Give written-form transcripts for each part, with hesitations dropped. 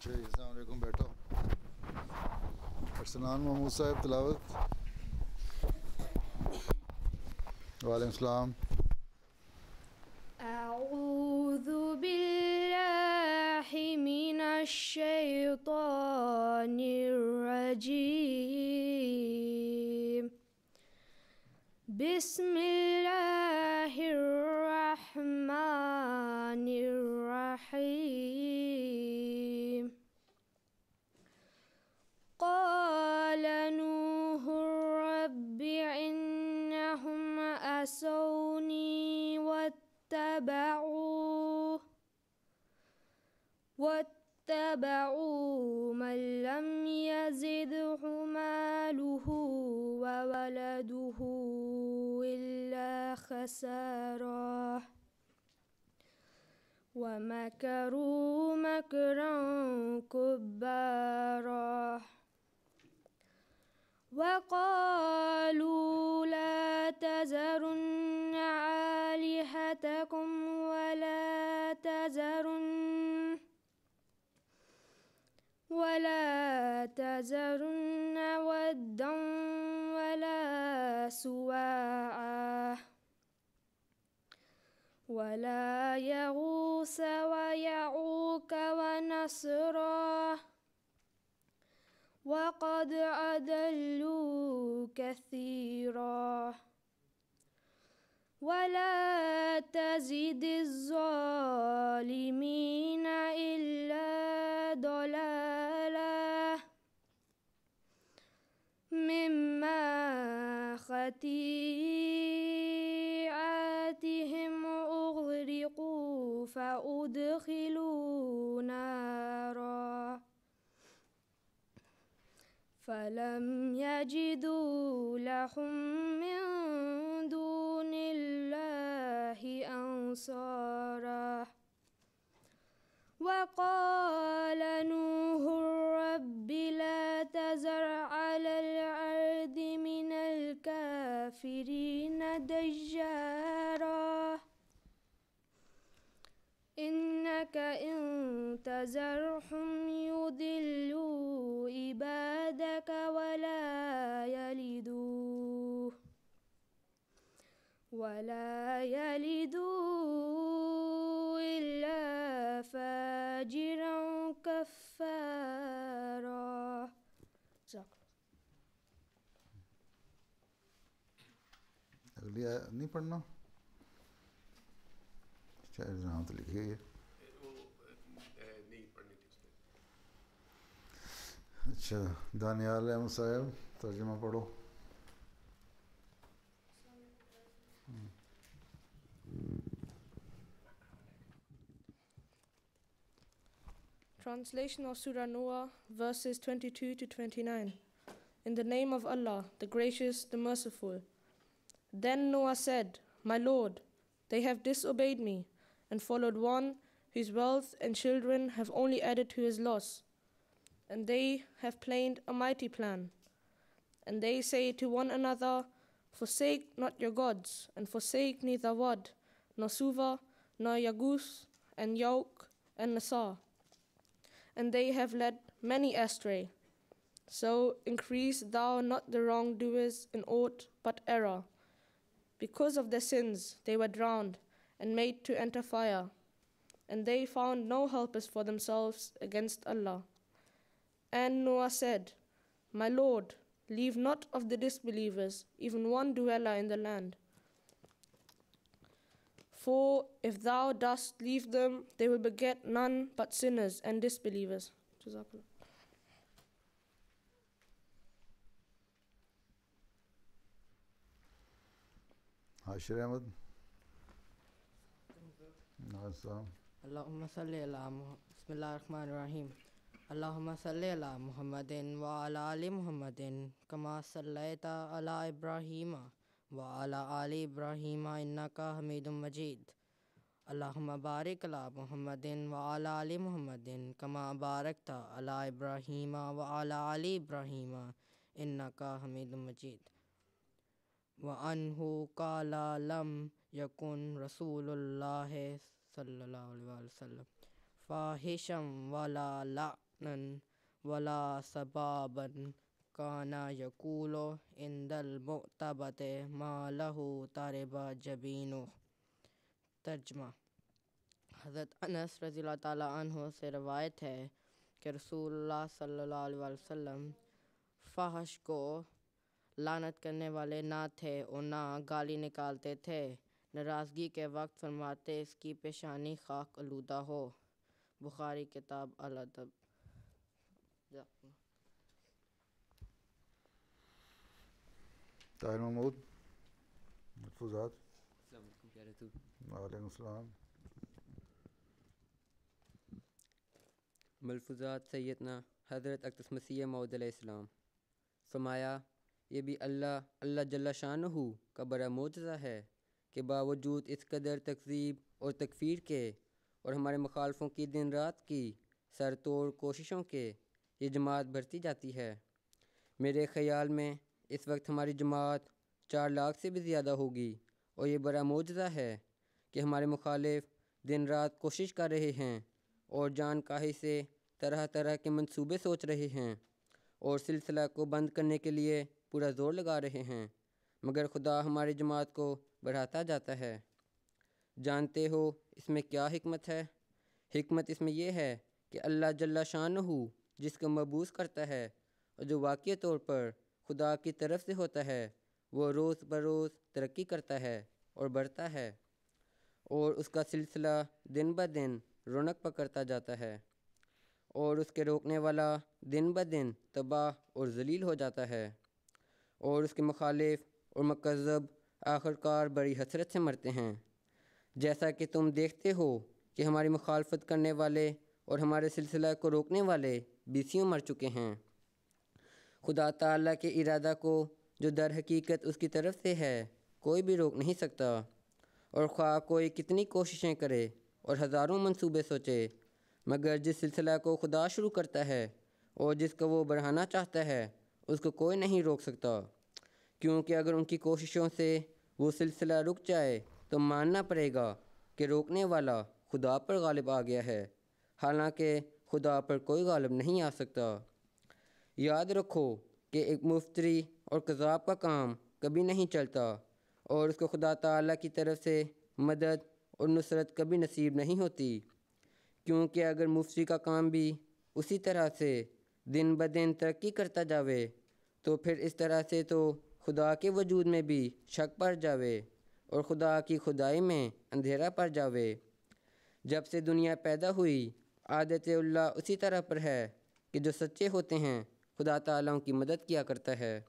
جی السلام علیکم. بیٹھو. ارسلان محمود صاحب تلاوت. وعلیکم السلام. اعوذ باللہ من الشیطان الرجیم. بسم اللہ الرحمن الرحیم. قال نوح رب إنهم عصوني واتبعوا من لم يزده ماله وولده إلا خسارا ومكروا مكرا كبارا وقالوا لا تذرن آلهتكم ولا تذرن ودا ولا سواعا ولا يغوث ويعوق ونسرا وقد أضلوا كثيرا ولا تزد الظالمين إلا ضلالا مما خطيئاتهم أغرقوا فأدخلوا نارا فلم يجدوا لهم من دون الله أنصارا. وقال نوح رب لا تذر على الأرض من الكافرين ديارا إنك إن تذرهم يضلوا عبادك ولا يلدوا إلا فاجرا كفارا. اگلی نہیں پڑھنا؟ شاید جہاں تو لکھی ہے. اچھا دانیال احمد صاحب ترجمہ پڑھو. Translation of Surah Noah, verses 22 to 29. In the name of Allah, the Gracious, the Merciful. Then Noah said, My Lord, they have disobeyed me and followed one whose wealth and children have only added to his loss. And they have planned a mighty plan. And they say to one another, Forsake not your gods, and forsake neither Wad, nor Suva, nor Yagus, and Yauk, and Nasar. And they have led many astray. So increase thou not the wrongdoers in aught but error. Because of their sins they were drowned and made to enter fire. And they found no helpers for themselves against Allah. And Noah said, My Lord, leave not of the disbelievers even one dweller in the land. For if thou dost leave them, they will beget none but sinners and disbelievers. Jazakallah. Hashir Ahmad. اللہم صلی بسم اللہ الرحمن الرحیم. اللہم صلی علی محمد وعلی آل محمد کما صلیت علی ابراہیم وعلی آل ابراہیم انک حمید مجید. اللہم بارک علی محمد وعلی آل محمد کما بارکت علی ابراہیم وعلی آل ابراہیم انک حمید مجید. وعنہ قال لم یکن رسول اللہ صلی اللہ علیہ وسلم فاحشا ولا ولا سبابا کان یقول عند المعتبۃ ما لہ تارب جبینہ۔ ترجمہ: حضرت انس رضی اللہ تعالیٰ عنہ سے روایت ہے کہ رسول اللہ صلی اللہ علیہ وسلم فحش کو لعنت کرنے والے نہ تھے اور نہ گالی نکالتے تھے۔ ناراضگی کے وقت فرماتے اس کی پیشانی خاک آلودہ ہو۔ بخاری کتاب الادب۔ طاہر محمود، ملفوظات۔ السلام علیکم پیارے حضور۔ وعلیکم السلام۔ ملفوظات سیدنا حضرت اقدس مسیح موعود علیہ السلام۔ فرمایا، یہ بھی اللہ جل شانہ کا بڑا معجزہ ہے کہ باوجود اس قدر تکذیب اور تکفیر کے اور ہمارے مخالفوں کی دن رات کی سر توڑ کوششوں کے یہ جماعت بڑھتی جاتی ہے۔ میرے خیال میں اس وقت ہماری جماعت 4 لاکھ سے بھی زیادہ ہوگی، اور یہ بڑا معجزہ ہے کہ ہمارے مخالف دن رات کوشش کر رہے ہیں اور جان کاہی سے طرح طرح کے منصوبے سوچ رہے ہیں اور سلسلہ کو بند کرنے کے لیے پورا زور لگا رہے ہیں، مگر خدا ہماری جماعت کو بڑھاتا جاتا ہے۔ جانتے ہو اس میں کیا حکمت ہے؟ حکمت اس میں یہ ہے کہ اللہ جل شانہ جس کو مبعوث کرتا ہے اور جو واقعی طور پر خدا کی طرف سے ہوتا ہے، وہ روز بروز ترقی کرتا ہے اور بڑھتا ہے، اور اس کا سلسلہ دن بدن رونق پکڑتا جاتا ہے، اور اس کے روکنے والا دن بدن تباہ اور ذلیل ہو جاتا ہے، اور اس کے مخالف اور مکذب آخرکار بڑی حسرت سے مرتے ہیں۔ جیسا کہ تم دیکھتے ہو کہ ہماری مخالفت کرنے والے اور ہمارے سلسلہ کو روکنے والے بیسیوں مر چکے ہیں۔ خدا تعالیٰ کے ارادہ کو جو در حقیقت اس کی طرف سے ہے کوئی بھی روک نہیں سکتا، اور خواہ کوئی کتنی کوششیں کرے اور ہزاروں منصوبے سوچے، مگر جس سلسلہ کو خدا شروع کرتا ہے اور جس کو وہ بڑھانا چاہتا ہے اس کو کوئی نہیں روک سکتا، کیونکہ اگر ان کی کوششوں سے وہ سلسلہ رک جائے تو ماننا پڑے گا کہ روکنے والا خدا پر غالب آ گیا ہے، حالانکہ خدا پر کوئی غالب نہیں آ سکتا۔ یاد رکھو کہ ایک مفتری اور کذاب کا کام کبھی نہیں چلتا، اور اس کو خدا تعالیٰ کی طرف سے مدد اور نصرت کبھی نصیب نہیں ہوتی، کیونکہ اگر مفتری کا کام بھی اسی طرح سے دن بدن ترقی کرتا جاوے تو پھر اس طرح سے تو خدا کے وجود میں بھی شک پڑ جاوے اور خدا کی خدائی میں اندھیرا پڑ جاوے۔ جب سے دنیا پیدا ہوئی عادت اللہ اسی طرح پر ہے کہ جو سچے ہوتے ہیں خدا تعالیٰ ان کی مدد کیا کرتا ہے۔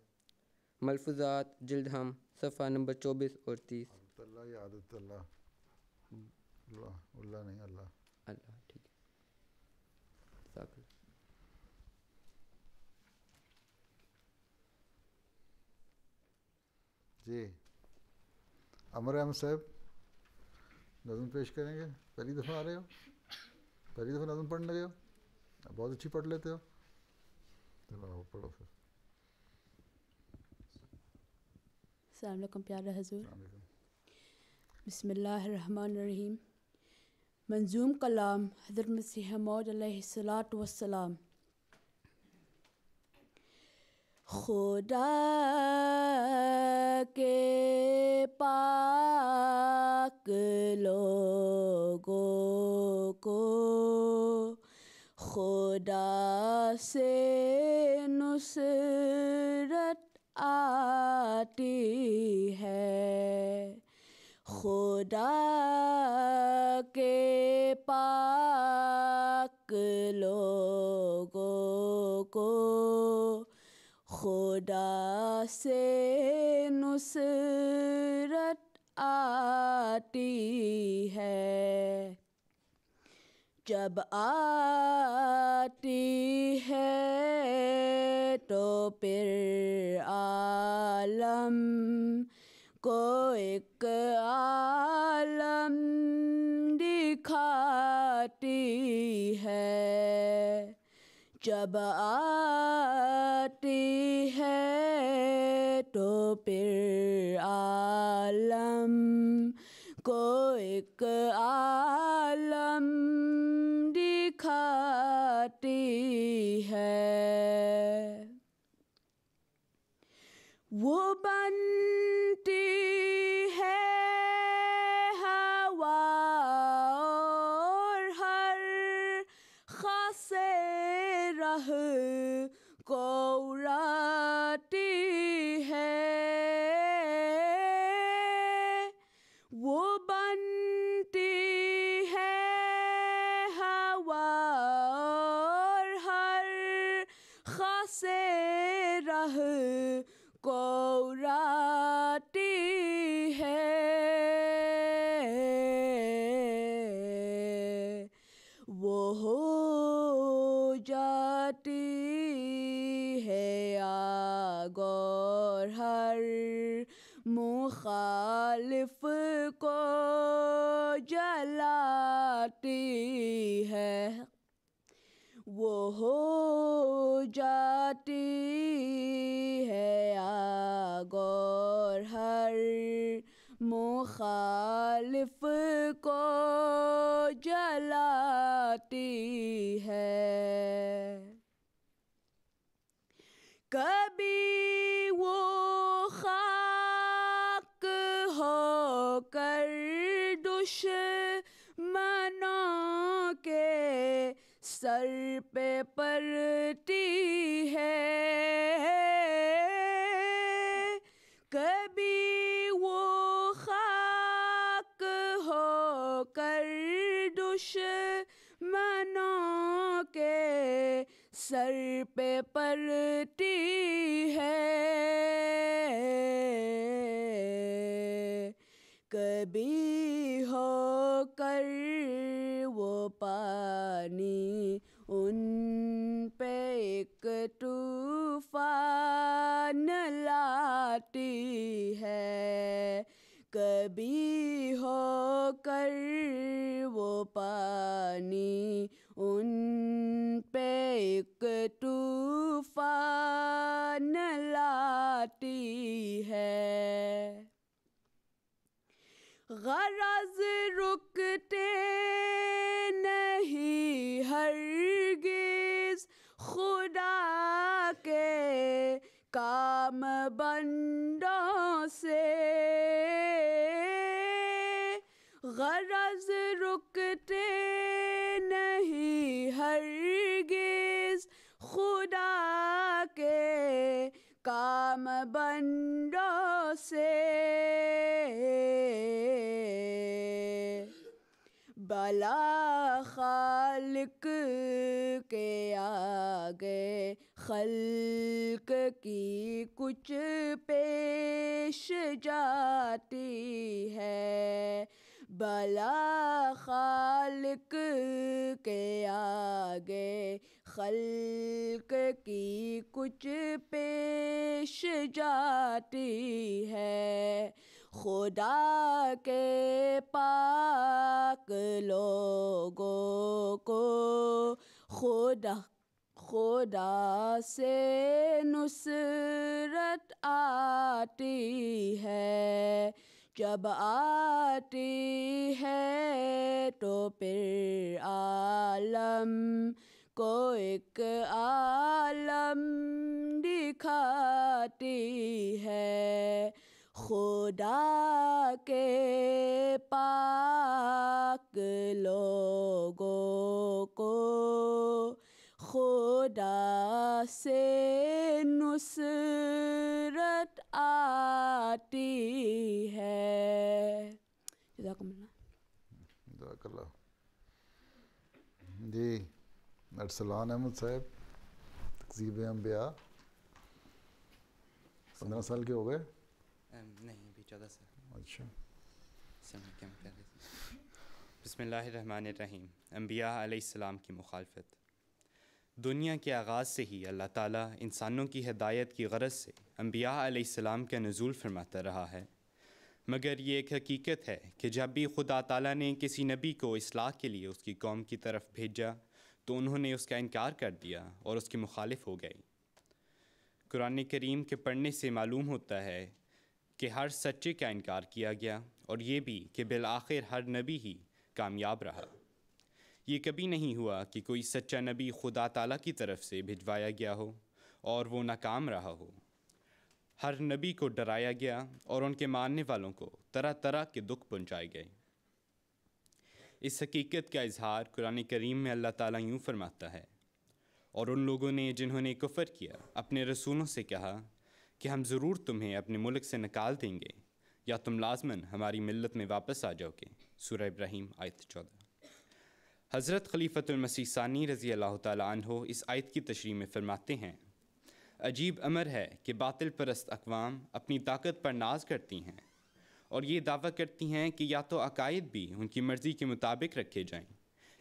ملفوظات جلد ہم صفحہ نمبر 24 اور 30۔ اللہ یا عادت اللہ، اللہ نہیں، اللہ ٹھیک ہے۔ جی امر احمد صاحب نظم پیش کریں گے۔ پہلی دفعہ آ رہے ہو، پہلی دفعہ نظم پڑھنے لگے ہو، بہت اچھی پڑھ لیتے ہو، چلو پڑھو پھر۔ السلام علیکم پیارے حضور۔ السلام علیکم۔ بسم اللہ الرحمن الرحیم۔ منظوم کلام حضرت مسیح موعود علیہ الصلاۃ والسلام۔ خدا کے پاک لوگوں کو خدا سے نصرت آتی ہے، خدا کے پاک لوگوں کو خدا سے نصرت آتی ہے، جب آتی ہے تو پھر عالم کو ایک عالم دکھاتی ہے، جب آتی ہے تو پھر عالم کو ایک عالم دکھاتی سے رہ کوراتی ہے وہ بنتی ہے ہوا اور ہر خاصے رہ کوراتی ہے وہ ہو جاتی ہے آگ اور ہر مخالف کو جلاتی ہے وہ ہو جاتی ہے آگ اور ہر مخالف کو جلاتی ہے کبھی وہ خاک ہو کر دشمنوں کے سر پہ پڑتی ہے کبھی وہ خاک ہو کر دشمنوں کے سر پہ پڑتی ہے کبھی ہو کر وہ پانی ان پہ ایک طوفان لاتی ہے کبھی ہو کر وہ پانی ان پہ ایک طوفان لاتی ہے غرض رکتے نہیں ہرگز خدا کے کام بندوں سے غرض رکتے نہیں ہرگز خدا کے کام بندوں سے بلا خالق کے آگے خلق کی کچھ پیش جاتی ہے بلا خالق کے آگے خلق کی کچھ پیش جاتی ہے خدا کے پاک لوگوں کو خدا سے نصرت آتی ہے جب آتی ہے تو پھر عالم کو ایک عالم دکھاتی ہے خدا کے پاک لوگوں کو خدا سے نصرت آتی ہے جزاک اللہ جی ارسلان احمد صاحب تقزیب انبیاء 15 سال کے ہو گئے نہیں ابھی 14 سال اچھا بسم اللہ الرحمن الرحیم انبیاء علیہ السلام کی مخالفت دنیا کے آغاز سے ہی اللہ تعالیٰ انسانوں کی ہدایت کی غرض سے انبیاء علیہ السلام کا نزول فرماتا رہا ہے مگر یہ ایک حقیقت ہے کہ جب بھی خدا تعالیٰ نے کسی نبی کو اصلاح کے لیے اس کی قوم کی طرف بھیجا تو انہوں نے اس کا انکار کر دیا اور اس کے مخالف ہو گئے قرآن کریم کے پڑھنے سے معلوم ہوتا ہے کہ ہر سچے کا انکار کیا گیا اور یہ بھی کہ بالآخر ہر نبی ہی کامیاب رہا یہ کبھی نہیں ہوا کہ کوئی سچا نبی خدا تعالیٰ کی طرف سے بھجوایا گیا ہو اور وہ ناکام رہا ہو ہر نبی کو ڈرایا گیا اور ان کے ماننے والوں کو طرح طرح کے دکھ پہنچائے گئے اس حقیقت کا اظہار قرآن کریم میں اللہ تعالیٰ یوں فرماتا ہے اور ان لوگوں نے جنہوں نے کفر کیا اپنے رسولوں سے کہا کہ ہم ضرور تمہیں اپنے ملک سے نکال دیں گے یا تم لازماً ہماری ملت میں واپس آ جاؤ گے۔ سورہ ابراہیم آیت 14۔ حضرت خلیفۃ المسیح ثانی رضی اللہ تعالیٰ عنہ اس آیت کی تشریح میں فرماتے ہیں، عجیب امر ہے کہ باطل پرست اقوام اپنی طاقت پر ناز کرتی ہیں اور یہ دعویٰ کرتی ہیں کہ یا تو عقائد بھی ان کی مرضی کے مطابق رکھے جائیں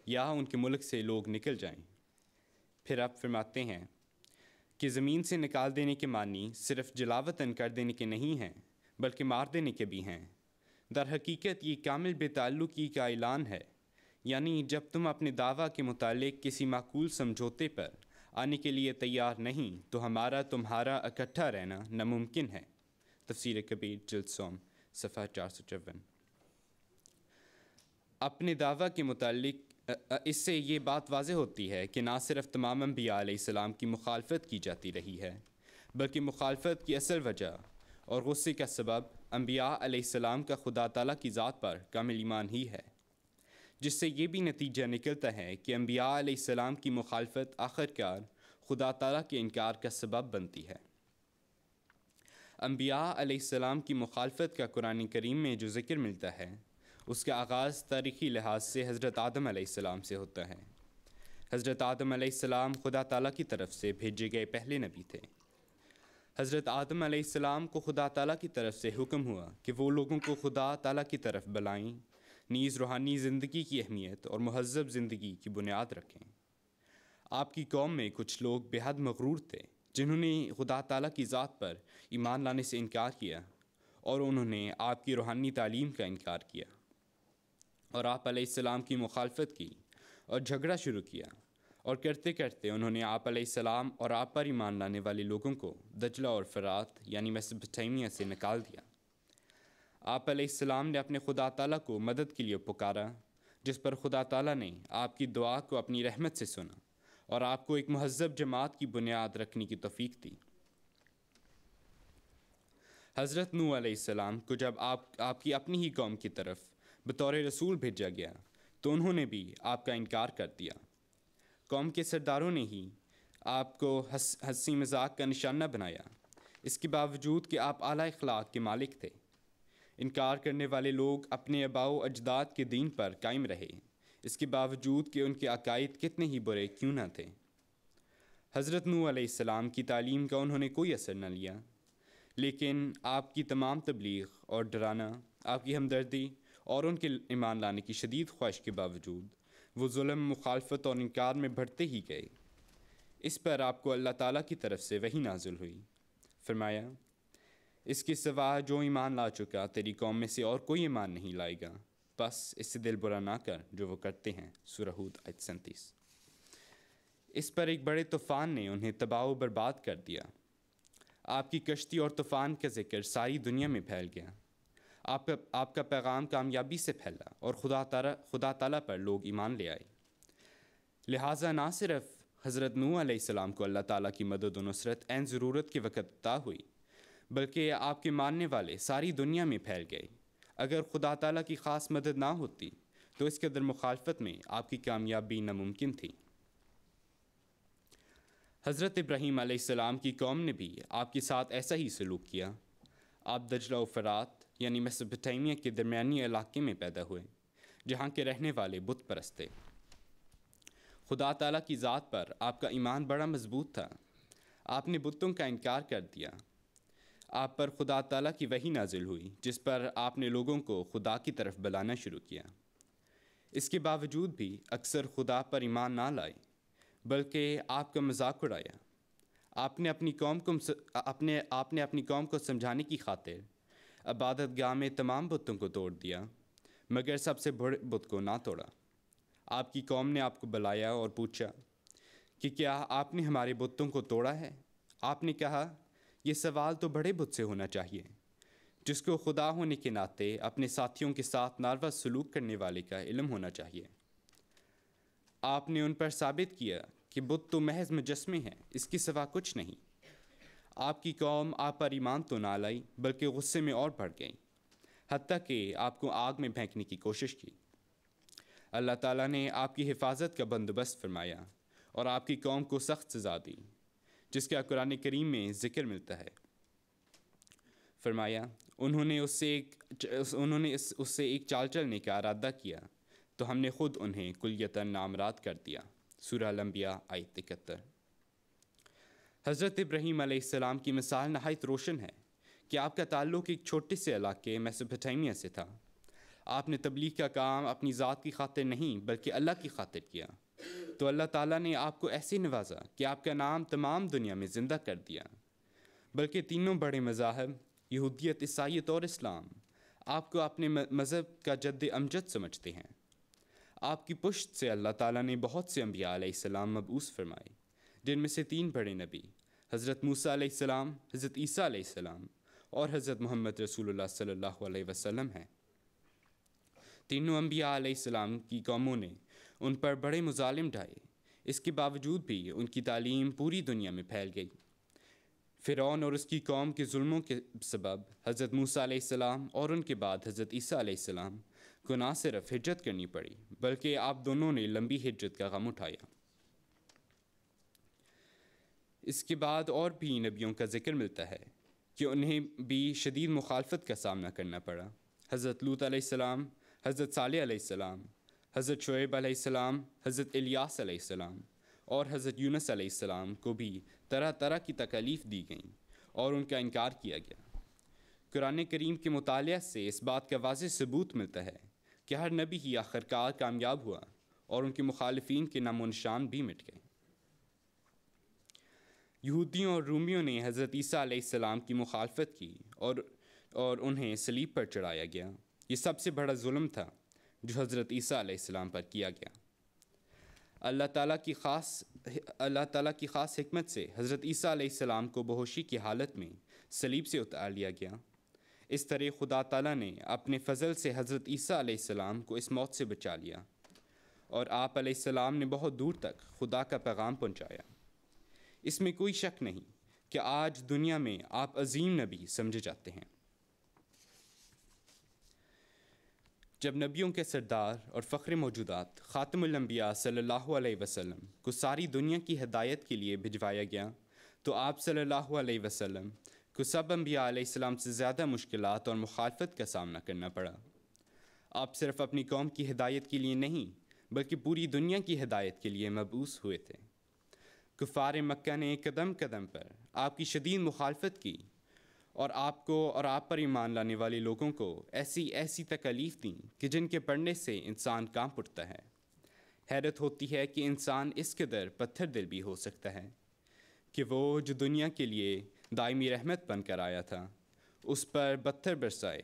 یا ان کے ملک سے لوگ نکل جائیں۔ پھر آپ فرماتے ہیں کہ زمین سے نکال دینے کے معنی صرف جلاوطن کر دینے کے نہیں ہیں بلکہ مار دینے کے بھی ہیں۔ در حقیقت یہ کامل بے تعلقی کا اعلان ہے، یعنی جب تم اپنے دعویٰ کے متعلق کسی معقول سمجھوتے پر آنے کے لیے تیار نہیں تو ہمارا تمہارا اکٹھا رہنا ناممکن ہے۔ تفسیر کبیر جلد سوم صفحہ 454۔ اپنے دعویٰ کے متعلق اس سے یہ بات واضح ہوتی ہے کہ نہ صرف تمام انبیاء علیہ السلام کی مخالفت کی جاتی رہی ہے بلکہ مخالفت کی اصل وجہ اور غصے کا سبب انبیاء علیہ السلام کا خدا تعالیٰ کی ذات پر کامل ایمان ہی ہے، جس سے یہ بھی نتیجہ نکلتا ہے کہ انبیاء علیہ السلام کی مخالفت آخرکار خدا تعالیٰ کے انکار کا سبب بنتی ہے۔ انبیاء علیہ السلام کی مخالفت کا قرآن کریم میں جو ذکر ملتا ہے اس کا آغاز تاریخی لحاظ سے حضرت آدم علیہ السلام سے ہوتا ہے۔ حضرت آدم علیہ السلام خدا تعالیٰ کی طرف سے بھیجے گئے پہلے نبی تھے۔ حضرت آدم علیہ السلام کو خدا تعالیٰ کی طرف سے حکم ہوا کہ وہ لوگوں کو خدا تعالیٰ کی طرف بلائیں، نیز روحانی زندگی کی اہمیت اور مہذب زندگی کی بنیاد رکھیں۔ آپ کی قوم میں کچھ لوگ بے حد مغرور تھے جنہوں نے خدا تعالیٰ کی ذات پر ایمان لانے سے انکار کیا اور انہوں نے آپ کی روحانی تعلیم کا انکار کیا اور آپ علیہ السلام کی مخالفت کی اور جھگڑا شروع کیا، اور کرتے کرتے انہوں نے آپ علیہ السلام اور آپ پر ایمان لانے والے لوگوں کو دجلہ اور فرات یعنی میسوپوٹیمیا سے نکال دیا۔ آپ علیہ السلام نے اپنے خدا تعالیٰ کو مدد کے لیے پکارا، جس پر خدا تعالیٰ نے آپ کی دعا کو اپنی رحمت سے سنا اور آپ کو ایک مہذب جماعت کی بنیاد رکھنے کی توفیق دی۔ حضرت نوح علیہ السلام کو جب آپ کی اپنی ہی قوم کی طرف بطور رسول بھیجا گیا تو انہوں نے بھی آپ کا انکار کر دیا۔ قوم کے سرداروں نے ہی آپ کو ہنسی مذاق کا نشانہ بنایا، اس کے باوجود کہ آپ اعلیٰ اخلاق کے مالک تھے۔ انکار کرنے والے لوگ اپنے آباء و اجداد کے دین پر قائم رہے، اس کے باوجود کہ ان کے عقائد کتنے ہی برے کیوں نہ تھے۔ حضرت نوح علیہ السلام کی تعلیم کا انہوں نے کوئی اثر نہ لیا، لیکن آپ کی تمام تبلیغ اور ڈرانا، آپ کی ہمدردی اور ان کے ایمان لانے کی شدید خواہش کے باوجود وہ ظلم، مخالفت اور انکار میں بڑھتے ہی گئے۔ اس پر آپ کو اللہ تعالیٰ کی طرف سے وحی نازل ہوئی، فرمایا اس کے سوا جو ایمان لا چکا تیری قوم میں سے اور کوئی ایمان نہیں لائے گا، بس اس سے دل برا نہ کر جو وہ کرتے ہیں۔ سورہ ہود آیت 37۔ اس پر ایک بڑے طوفان نے انہیں تباہ و برباد کر دیا۔ آپ کی کشتی اور طوفان کا ذکر ساری دنیا میں پھیل گیا۔ آپ کا پیغام کامیابی سے پھیلا اور خدا تعالیٰ پر لوگ ایمان لے آئے۔ لہٰذا نہ صرف حضرت نوح علیہ السلام کو اللہ تعالیٰ کی مدد و نصرت عین ضرورت کے وقت عطا ہوئی، بلکہ آپ کے ماننے والے ساری دنیا میں پھیل گئے۔ اگر خدا تعالیٰ کی خاص مدد نہ ہوتی تو اس قدر مخالفت میں آپ کی کامیابی ناممکن تھی۔ حضرت ابراہیم علیہ السلام کی قوم نے بھی آپ کے ساتھ ایسا ہی سلوک کیا۔ آپ دجلہ و فرات یعنی میسوپوٹیمیا کے درمیانی علاقے میں پیدا ہوئے، جہاں کے رہنے والے بت پرست تھے۔ خدا تعالیٰ کی ذات پر آپ کا ایمان بڑا مضبوط تھا۔ آپ نے بتوں کا انکار کر دیا۔ آپ پر خدا تعالیٰ کی وحی نازل ہوئی، جس پر آپ نے لوگوں کو خدا کی طرف بلانا شروع کیا۔ اس کے باوجود بھی اکثر خدا پر ایمان نہ لائے، بلکہ آپ کا مذاق اڑایا۔ آپ نے اپنی قوم کو سمجھانے کی خاطر عبادت گاہ میں تمام بتوں کو توڑ دیا، مگر سب سے بڑے بت کو نہ توڑا۔ آپ کی قوم نے آپ کو بلایا اور پوچھا کہ کیا آپ نے ہمارے بتوں کو توڑا ہے؟ آپ نے کہا یہ سوال تو بڑے بت سے ہونا چاہیے، جس کو خدا ہونے کے ناطے اپنے ساتھیوں کے ساتھ ناروا سلوک کرنے والے کا علم ہونا چاہیے۔ آپ نے ان پر ثابت کیا کہ بت تو محض مجسمے ہیں، اس کے سوا کچھ نہیں۔ آپ کی قوم آپ پر ایمان تو نہ لائی بلکہ غصے میں اور بڑھ گئی، حتیٰ کہ آپ کو آگ میں پھینکنے کی کوشش کی۔ اللہ تعالیٰ نے آپ کی حفاظت کا بندوبست فرمایا اور آپ کی قوم کو سخت سزا دی، جس کا قرآن کریم میں ذکر ملتا ہے۔ فرمایا انہوں نے اس سے ایک چال چلنے کا ارادہ کیا تو ہم نے خود انہیں کلیتاً نامراد کر دیا۔ سورہ الانبیاء آیت 71۔ حضرت ابراہیم علیہ السلام کی مثال نہایت روشن ہے کہ آپ کا تعلق ایک چھوٹے سے علاقے میسوپوٹیمیا سے تھا۔ آپ نے تبلیغ کا کام اپنی ذات کی خاطر نہیں بلکہ اللہ کی خاطر کیا، تو اللہ تعالیٰ نے آپ کو ایسے نوازا کہ آپ کا نام تمام دنیا میں زندہ کر دیا، بلکہ تینوں بڑے مذاہب یہودیت، عیسائیت اور اسلام آپ کو اپنے مذہب کا جد امجد سمجھتے ہیں۔ آپ کی پشت سے اللہ تعالیٰ نے بہت سے انبیاء علیہ السلام مبعوث فرمائے، جن میں سے 3 بڑے نبی حضرت موسیٰ علیہ السلام، حضرت عیسیٰ علیہ السلام اور حضرت محمد رسول اللہ صلی اللہ علیہ وسلم ہیں۔ تینوں انبیاء علیہ السلام کی قوموں نے ان پر بڑے مظالم ڈھائے، اس کے باوجود بھی ان کی تعلیم پوری دنیا میں پھیل گئی۔ فرعون اور اس کی قوم کے ظلموں کے سبب حضرت موسیٰ علیہ السلام اور ان کے بعد حضرت عیسیٰ علیہ السلام کو نہ صرف ہجرت کرنی پڑی بلکہ آپ دونوں نے لمبی ہجرت کا غم اٹھایا۔ اس کے بعد اور بھی نبیوں کا ذکر ملتا ہے کہ انہیں بھی شدید مخالفت کا سامنا کرنا پڑا۔ حضرت لوط علیہ السلام، حضرت صالح علیہ السلام، حضرت شعیب علیہ السلام، حضرت الیاس علیہ السلام اور حضرت یونس علیہ السلام کو بھی طرح طرح کی تکالیف دی گئیں اور ان کا انکار کیا گیا۔ قرآن کریم کے مطالعہ سے اس بات کا واضح ثبوت ملتا ہے کہ ہر نبی ہی آخرکار کامیاب ہوا اور ان کے مخالفین کے نام و نشان بھی مٹ گئے۔ یہودیوں اور رومیوں نے حضرت عیسیٰ علیہ السلام کی مخالفت کی اور انہیں صلیب پر چڑھایا گیا۔ یہ سب سے بڑا ظلم تھا جو حضرت عیسیٰ علیہ السلام پر کیا گیا۔ اللہ تعالیٰ کی خاص حکمت سے حضرت عیسیٰ علیہ السلام کو بہوشی کی حالت میں صلیب سے اتار لیا گیا۔ اس طرح خدا تعالیٰ نے اپنے فضل سے حضرت عیسیٰ علیہ السلام کو اس موت سے بچا لیا اور آپ علیہ السلام نے بہت دور تک خدا کا پیغام پہنچایا۔ اس میں کوئی شک نہیں کہ آج دنیا میں آپ عظیم نبی سمجھے جاتے ہیں۔ جب نبیوں کے سردار اور فخر موجودات خاتم الانبیاء صلی اللہ علیہ وسلم کو ساری دنیا کی ہدایت کے لیے بھجوایا گیا تو آپ صلی اللہ علیہ وسلم کو سب انبیاء علیہ السلام سے زیادہ مشکلات اور مخالفت کا سامنا کرنا پڑا۔ آپ صرف اپنی قوم کی ہدایت کے لیے نہیں بلکہ پوری دنیا کی ہدایت کے لیے مبعوث ہوئے تھے۔ کفار مکہ نے قدم قدم پر آپ کی شدید مخالفت کی اور آپ کو اور آپ پر ایمان لانے والے لوگوں کو ایسی تکالیف دیں کہ جن کے پڑھنے سے انسان کانپ اٹھتا ہے۔ حیرت ہوتی ہے کہ انسان اس قدر پتھر دل بھی ہو سکتا ہے کہ وہ جو دنیا کے لیے دائمی رحمت بن کر آیا تھا اس پر پتھر برسائے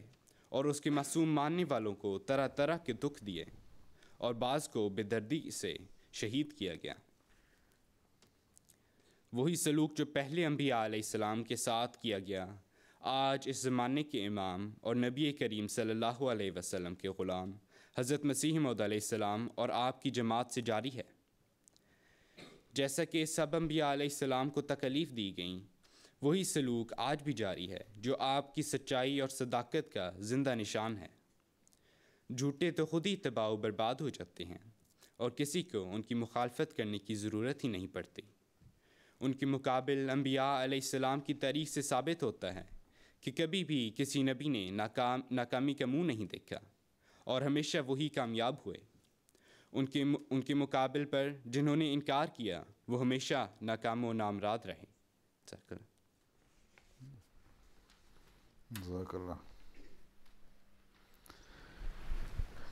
اور اس کے معصوم ماننے والوں کو طرح طرح کے دکھ دیے اور بعض کو بے دردی سے شہید کیا گیا۔ وہی سلوک جو پہلے انبیاء علیہ السلام کے ساتھ کیا گیا آج اس زمانے کے امام اور نبی کریم صلی اللہ علیہ وسلم کے غلام حضرت مسیح موعود علیہ السلام اور آپ کی جماعت سے جاری ہے۔ جیسا کہ سب انبیاء علیہ السلام کو تکالیف دی گئیں، وہی سلوک آج بھی جاری ہے جو آپ کی سچائی اور صداقت کا زندہ نشان ہے۔ جھوٹے تو خود ہی تباہ و برباد ہو جاتے ہیں اور کسی کو ان کی مخالفت کرنے کی ضرورت ہی نہیں پڑتی۔ ان کے مقابل انبیاء علیہ السلام کی تاریخ سے ثابت ہوتا ہے کہ کبھی بھی کسی نبی نے ناکامی کا منہ نہیں دیکھا اور ہمیشہ وہی کامیاب ہوئے۔ ان کے مقابل پر جنہوں نے انکار کیا وہ ہمیشہ ناکام و نامراد رہے۔ جزاک اللہ۔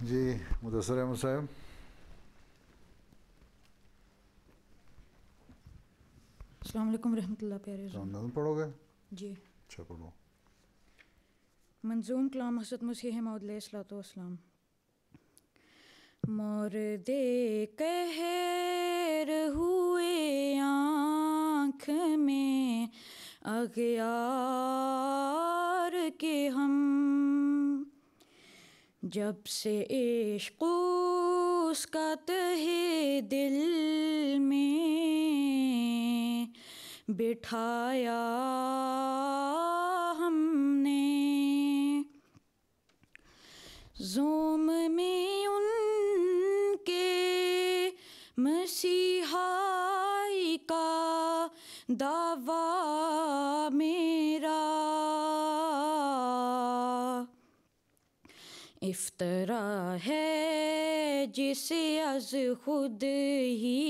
جی مدثر احمد صاحب۔ السلام علیکم ورحمۃ اللہ پیارے۔ نظم پڑھو گے؟ جی اچھا پڑھو۔ منظوم کلام حضرت مسیح موعود علیہ الصلوۃ والسلام۔ مرد قہر ہوئے آنکھ میں اغیار کے ہم، جب سے عشق اس کا تہے دل میں بٹھایا ہم نے، زوم میں ان کے مسیحا دعویٰ میرا افطرا ہے جسے از خود ہی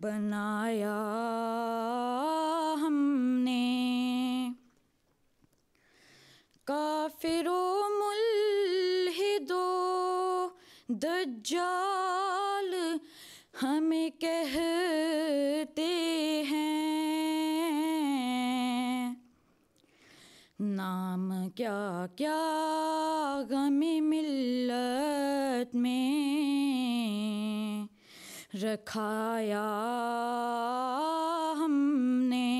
بنایا ہم نے. کافر و ملحد و دجال ہمیں کہتے ہیں، نام کیا کیا غم ملت میں رکھایا ہم نے.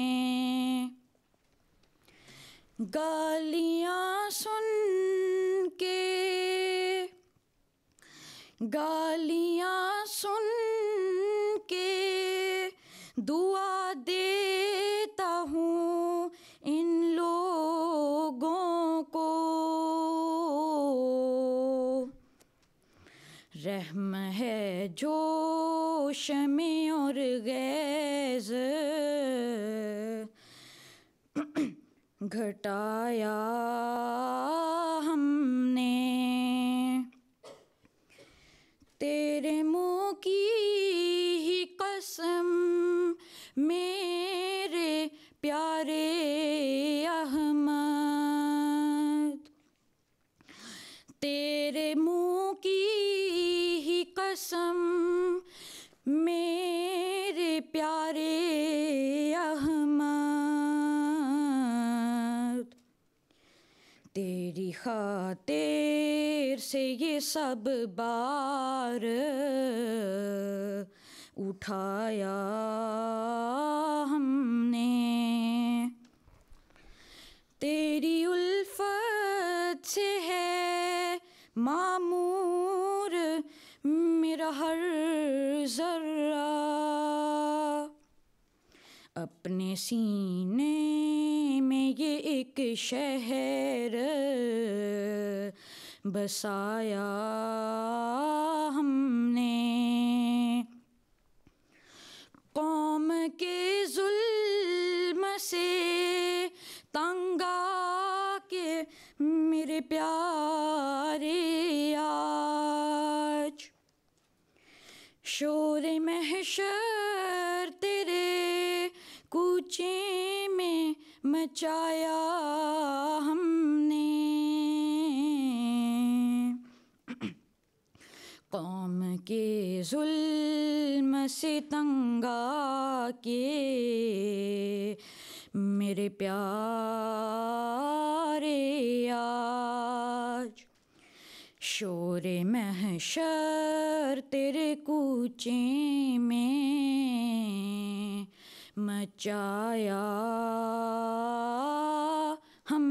گالیاں سن کے دعا دیتا ہوں ان لوگوں کو، رحم ہے جو شمع اور غیظ گھٹایا ہم نے. تیرے منہ کی ہی قسم میرے پیارے احمد، تیرے منہ کی ہی قسم میرے پیارے احمد، تیری خاطر سے یہ سب بار اٹھایا ہم نے. تیری الفت سے ہے معمور میرا ہر ذرہ، اپنے سینے میں یہ ایک شہر بسایا ہم نے. قوم کے ظلم سے تنگ آ کے میرے پیارے آج شور محشر تیرے کوچے میں مچایا ہم نے. قوم کے ظلم سے تنگ آ کے میرے پیارے آج شور محشر تیرے کوچے میں مچایا ہم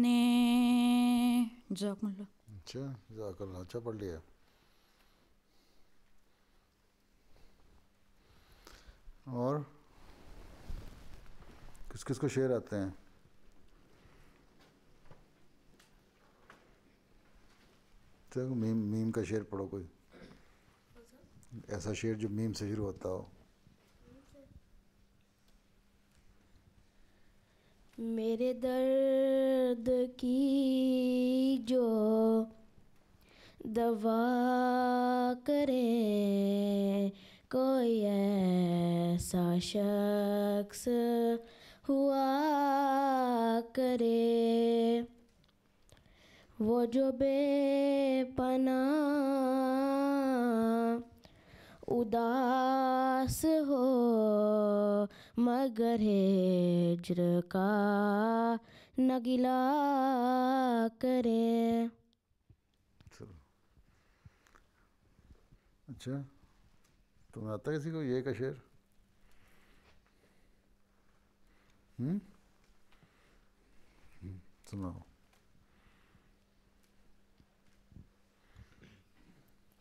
نے. جزاکم اللہ. اچھا جزاک اللہ، اچھا پڑھ لیا. اور کس کس کو شعر آتے ہیں؟ چلو میم کا شعر پڑھو، کوئی ایسا شعر جو میم سے شروع ہوتا ہو. میرے درد کی جو دوا کرے کوئی ایسا شخص ہوا کرے، وہ جو بے پناہ اداس ہو مگر ہجر کا نہ گلہ کرے. اچھا تمہیں آتا ہے کسی کو یہ کا شعر؟ سناؤ.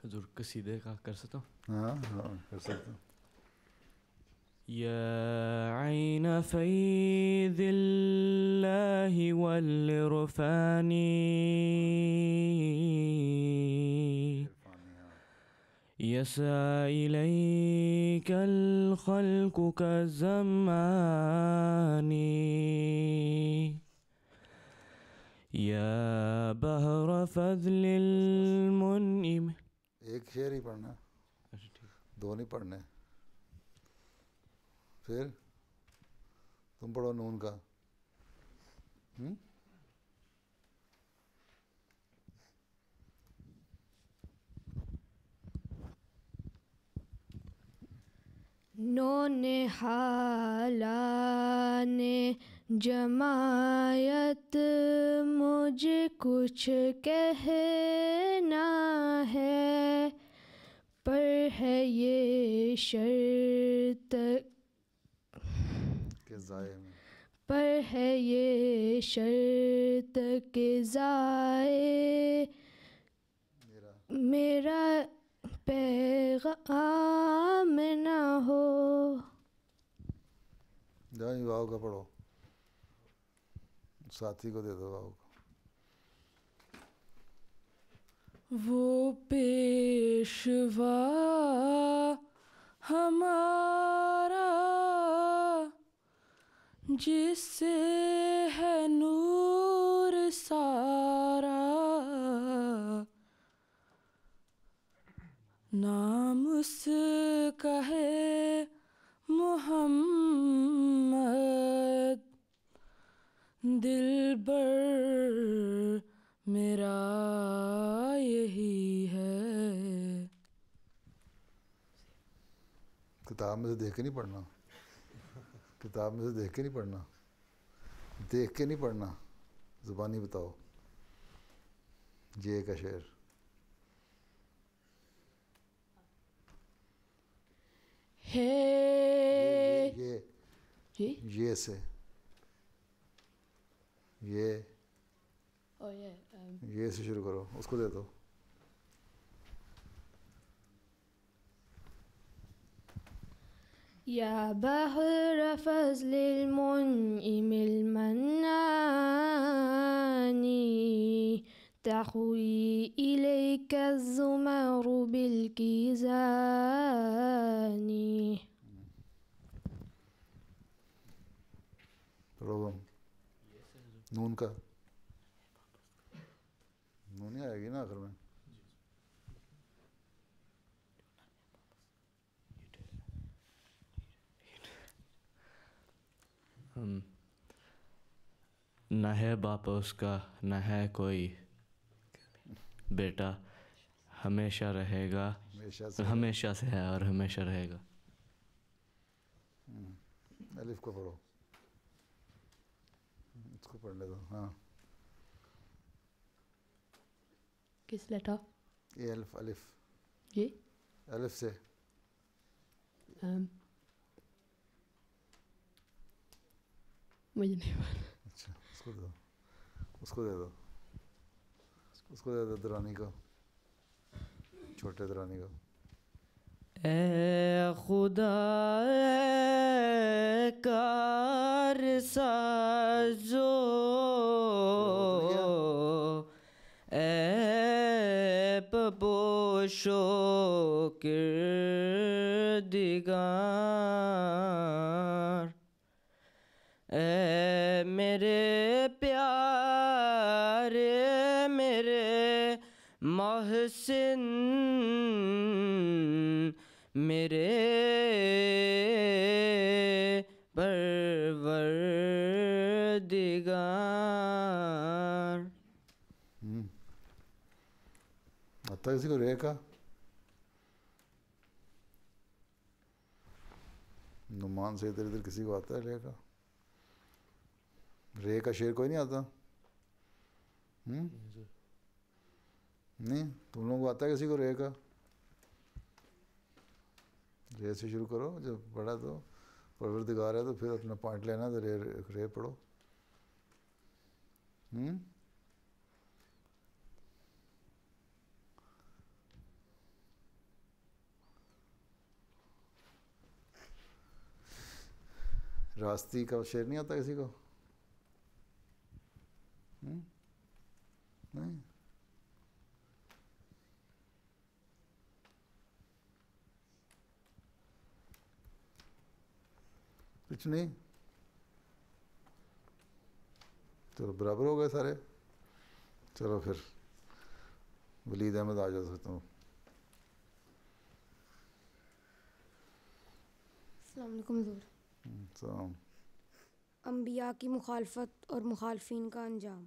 حضور قصیدے کا کر سکتا ہوں؟ ہاں ہاں کر سکتا ہوں. يا عين فيض الله والعرفان يسعى إليك الخلق كالزمان يا بحر فضل المنعم. ایک شعر ہی پڑھنا، دو نہیں پڑھنے. پھر تم پڑھو نون کا. نون حالان جماعت مجھے کچھ کہنا ہے، پر ہے یہ شرط کہ ضائع میں، پر ہے یہ شرط کہ ضائع میرا پیغام نہ ہو. جائیں واؤ کا پڑھو، ساتھی کو دے دو واؤ کا. وہ پیشوا ہمارا جس سے ہے نور سارا، نام اس کا ہے محمد، دلبر میرا یہی ہے. کتاب میں سے دیکھ کے نہیں پڑھنا، کتاب میں سے دیکھ کے نہیں پڑھنا، دیکھ کے نہیں پڑھنا، زبانی بتاؤ. جے کا شعر. یہ سے یہ سے شروع کرو، اس کو دے دو. یا بحر فضل المنعم المنان تحوی الیک الزمر بالکیزان. پڑھو نون کا. نون ہی آئے گی نا آخر میں. نہ ہے باپ اس کا نہ ہے کوئی بیٹا، ہمیشہ رہے گا، ہمیشہ سے ہے اور ہمیشہ رہے گا. الف کو پڑھو، اس کو پڑھ لے دو. ہاں کس لیٹر؟ یہ الف، الف جی الف سے. مجھے نہیں معلوم. اچھا اس کو دو، اس کو دے دو، اس کو دے دو درانی کو، چھوٹے درانی کو. اے خدا اے کار سازو اے پپوشو کردگار، اے میرے پیارے میرے محسن میرے پروردگار. آتا کسی کو رے کا؟ نعمان سے ادھر ادھر کسی کو آتا ہے رے کا؟ رے کا شعر کوئی نہیں آتا؟ نہیں تم لوگوں کو آتا ہے کسی کو رے کا؟ رے سے شروع کرو، جب پڑھا تو پروردگار ہے تو پھر اپنا پوائنٹ لینا تو رے پڑھو. راستی کا شعر نہیں آتا کسی کو؟ نہیں کچھ نہیں. چلو برابر ہو گئے سارے. چلو پھر ولید احمد آ جا سکتا ہوں. السلام علیکم حضور. السلام. انبیاء کی مخالفت اور مخالفین کا انجام.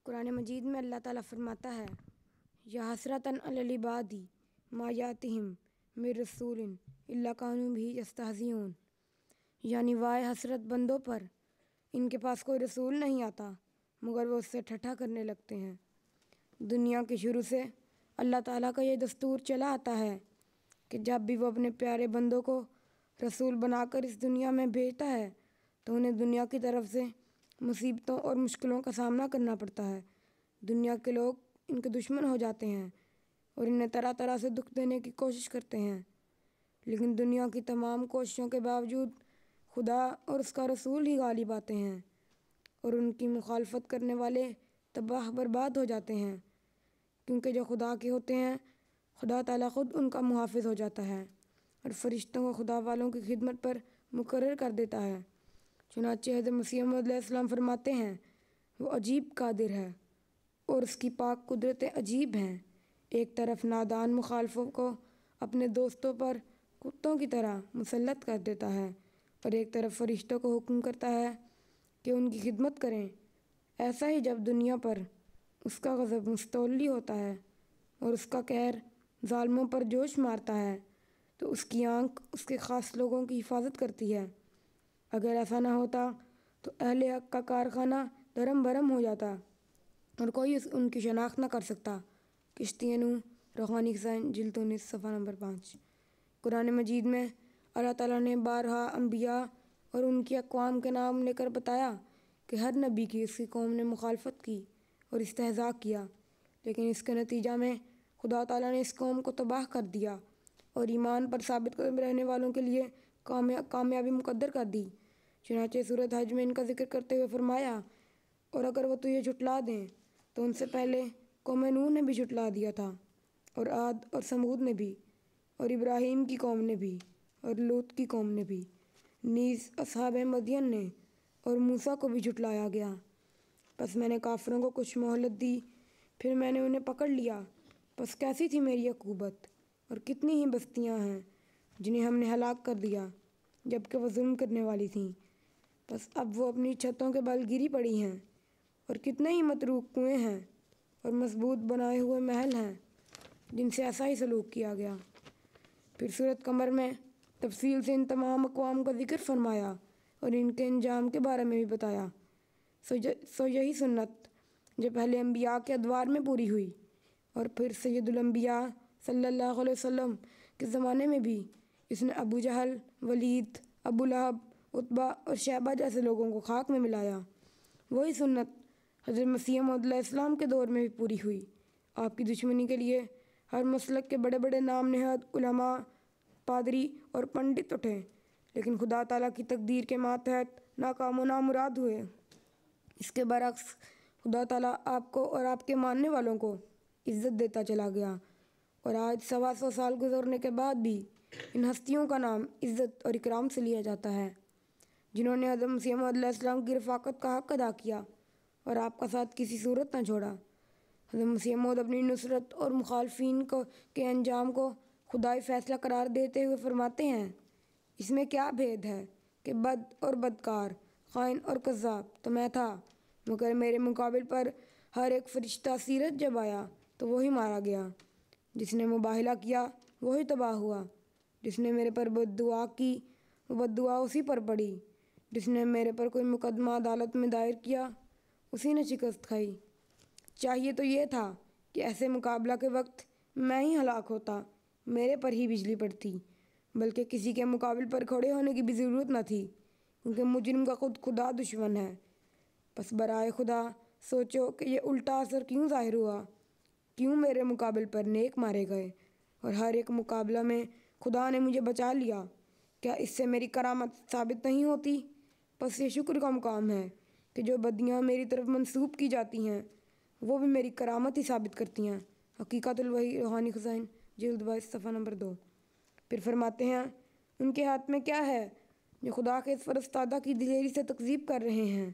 قرآن مجید میں اللہ تعالیٰ فرماتا ہے یا حسرتاً علی العباد ما یاتہم من رسول الا کانوا بہ یستہزئون، یعنی وائے حسرت بندوں پر، ان کے پاس کوئی رسول نہیں آتا مگر وہ اس سے ٹھٹھا کرنے لگتے ہیں. دنیا کے شروع سے اللہ تعالیٰ کا یہ دستور چلا آتا ہے کہ جب بھی وہ اپنے پیارے بندوں کو رسول بنا کر اس دنیا میں بھیجتا ہے تو انہیں دنیا کی طرف سے مصیبتوں اور مشکلوں کا سامنا کرنا پڑتا ہے. دنیا کے لوگ ان کے دشمن ہو جاتے ہیں اور انہیں طرح طرح سے دکھ دینے کی کوشش کرتے ہیں، لیکن دنیا کی تمام کوششوں کے باوجود خدا اور اس کا رسول ہی غالب آتے ہیں اور ان کی مخالفت کرنے والے تباہ برباد ہو جاتے ہیں، کیونکہ جو خدا کے ہوتے ہیں خدا تعالیٰ خود ان کا محافظ ہو جاتا ہے اور فرشتوں کو خدا والوں کی خدمت پر مقرر کر دیتا ہے. چنانچہ حضرت مسیح موعود علیہ السلام فرماتے ہیں وہ عجیب قادر ہے اور اس کی پاک قدرتیں عجیب ہیں. ایک طرف نادان مخالفوں کو اپنے دوستوں پر کتوں کی طرح مسلط کر دیتا ہے اور ایک طرف فرشتوں کو حکم کرتا ہے کہ ان کی خدمت کریں. ایسا ہی جب دنیا پر اس کا غضب مستولی ہوتا ہے اور اس کا قہر ظالموں پر جوش مارتا ہے تو اس کی آنکھ اس کے خاص لوگوں کی حفاظت کرتی ہے. اگر ایسا نہ ہوتا تو اہل حق کا کارخانہ دھرم بھرم ہو جاتا اور کوئی ان کی شناخت نہ کر سکتا. کشتی نوح روحانی خزائن جلد 19 صفحہ نمبر 5. قرآن مجید میں اللہ تعالیٰ نے بارہا انبیاء اور ان کی اقوام کے نام لے کر بتایا کہ ہر نبی کی اس کی قوم نے مخالفت کی اور استہزاء کیا، لیکن اس کے نتیجہ میں خدا تعالیٰ نے اس قوم کو تباہ کر دیا اور ایمان پر ثابت قدم رہنے والوں کے لیے کامیابی مقدر کر دی. چنانچہ سورۃ حج میں ان کا ذکر کرتے ہوئے فرمایا اور اگر وہ تجھے جھٹلا دیں تو ان سے پہلے قوم نوح نے بھی جھٹلا دیا تھا اور عاد اور سمود نے بھی اور ابراہیم کی قوم نے بھی اور لوط کی قوم نے بھی، نیز اصحاب مدین نے اور موسیٰ کو بھی جھٹلایا گیا. پس میں نے کافروں کو کچھ مہلت دی، پھر میں نے انہیں پکڑ لیا. پس کیسی تھی میری عقوبت، اور کتنی ہی بستیاں ہیں جنہیں ہم نے ہلاک کر دیا جبکہ وہ ظلم کرنے والی تھیں. بس اب وہ اپنی چھتوں کے بل گری پڑی ہیں اور کتنے ہی متروک کنویں ہیں اور مضبوط بنائے ہوئے محل ہیں جن سے ایسا ہی سلوک کیا گیا. پھر سورۃ قمر میں تفصیل سے ان تمام اقوام کا ذکر فرمایا اور ان کے انجام کے بارے میں بھی بتایا. سو یہی سنت جو پہلے انبیاء کے ادوار میں پوری ہوئی اور پھر سید الانبیاء صلی اللہ علیہ وسلم کے زمانے میں بھی اس نے ابو جہل، ولید، ابو لہب، عتبہ اور شیبہ جیسے لوگوں کو خاک میں ملایا. وہی سنت حضرت مسیح موعود علیہ السلام کے دور میں بھی پوری ہوئی. آپ کی دشمنی کے لیے ہر مسلک کے بڑے بڑے نام نہاد علماء، پادری اور پنڈت اٹھے، لیکن خدا تعالیٰ کی تقدیر کے ماتحت ناکام و نامراد ہوئے. اس کے برعکس خدا تعالیٰ آپ کو اور آپ کے ماننے والوں کو عزت دیتا چلا گیا، اور آج 125 سال گزرنے کے بعد بھی ان ہستیوں کا نام عزت اور اکرام سے لیا جاتا ہے جنہوں نے حضرت مسیح موعود علیہ السلام کی رفاقت کا حق ادا کیا اور آپ کا ساتھ کسی صورت نہ چھوڑا. حضرت مسیح موعود اپنی نصرت اور مخالفین کے انجام کو خدائی فیصلہ قرار دیتے ہوئے فرماتے ہیں اس میں کیا بھید ہے کہ بد اور بدکار، خائن اور کذاب تو میں تھا، مگر میرے مقابل پر ہر ایک فرشتہ سیرت جب آیا تو وہی مارا گیا. جس نے مباہلہ کیا وہی تباہ ہوا، جس نے میرے پر بد دعا کی وہ بد دعا اسی پر پڑی، جس نے میرے پر کوئی مقدمہ عدالت میں دائر کیا اسی نے شکست کھائی. چاہیے تو یہ تھا کہ ایسے مقابلہ کے وقت میں ہی ہلاک ہوتا، میرے پر ہی بجلی پڑتی، بلکہ کسی کے مقابل پر کھڑے ہونے کی بھی ضرورت نہ تھی، کیونکہ مجرم کا خود خدا دشمن ہے. پس برائے خدا سوچو کہ یہ الٹا اثر کیوں ظاہر ہوا، کیوں میرے مقابل پر نیک مارے گئے اور ہر ایک مقابلہ میں خدا نے مجھے بچا لیا. کیا اس سے میری کرامت ثابت نہیں ہوتی؟ پس یہ شکر کا مقام ہے کہ جو بدیاں میری طرف منسوب کی جاتی ہیں وہ بھی میری کرامت ہی ثابت کرتی ہیں. حقیقت الوحی روحانی خزائن جلد 22 صفحہ نمبر 2. پھر فرماتے ہیں ان کے ہاتھ میں کیا ہے جو خدا کے اس فرستادہ کی دلیری سے تکذیب کر رہے ہیں،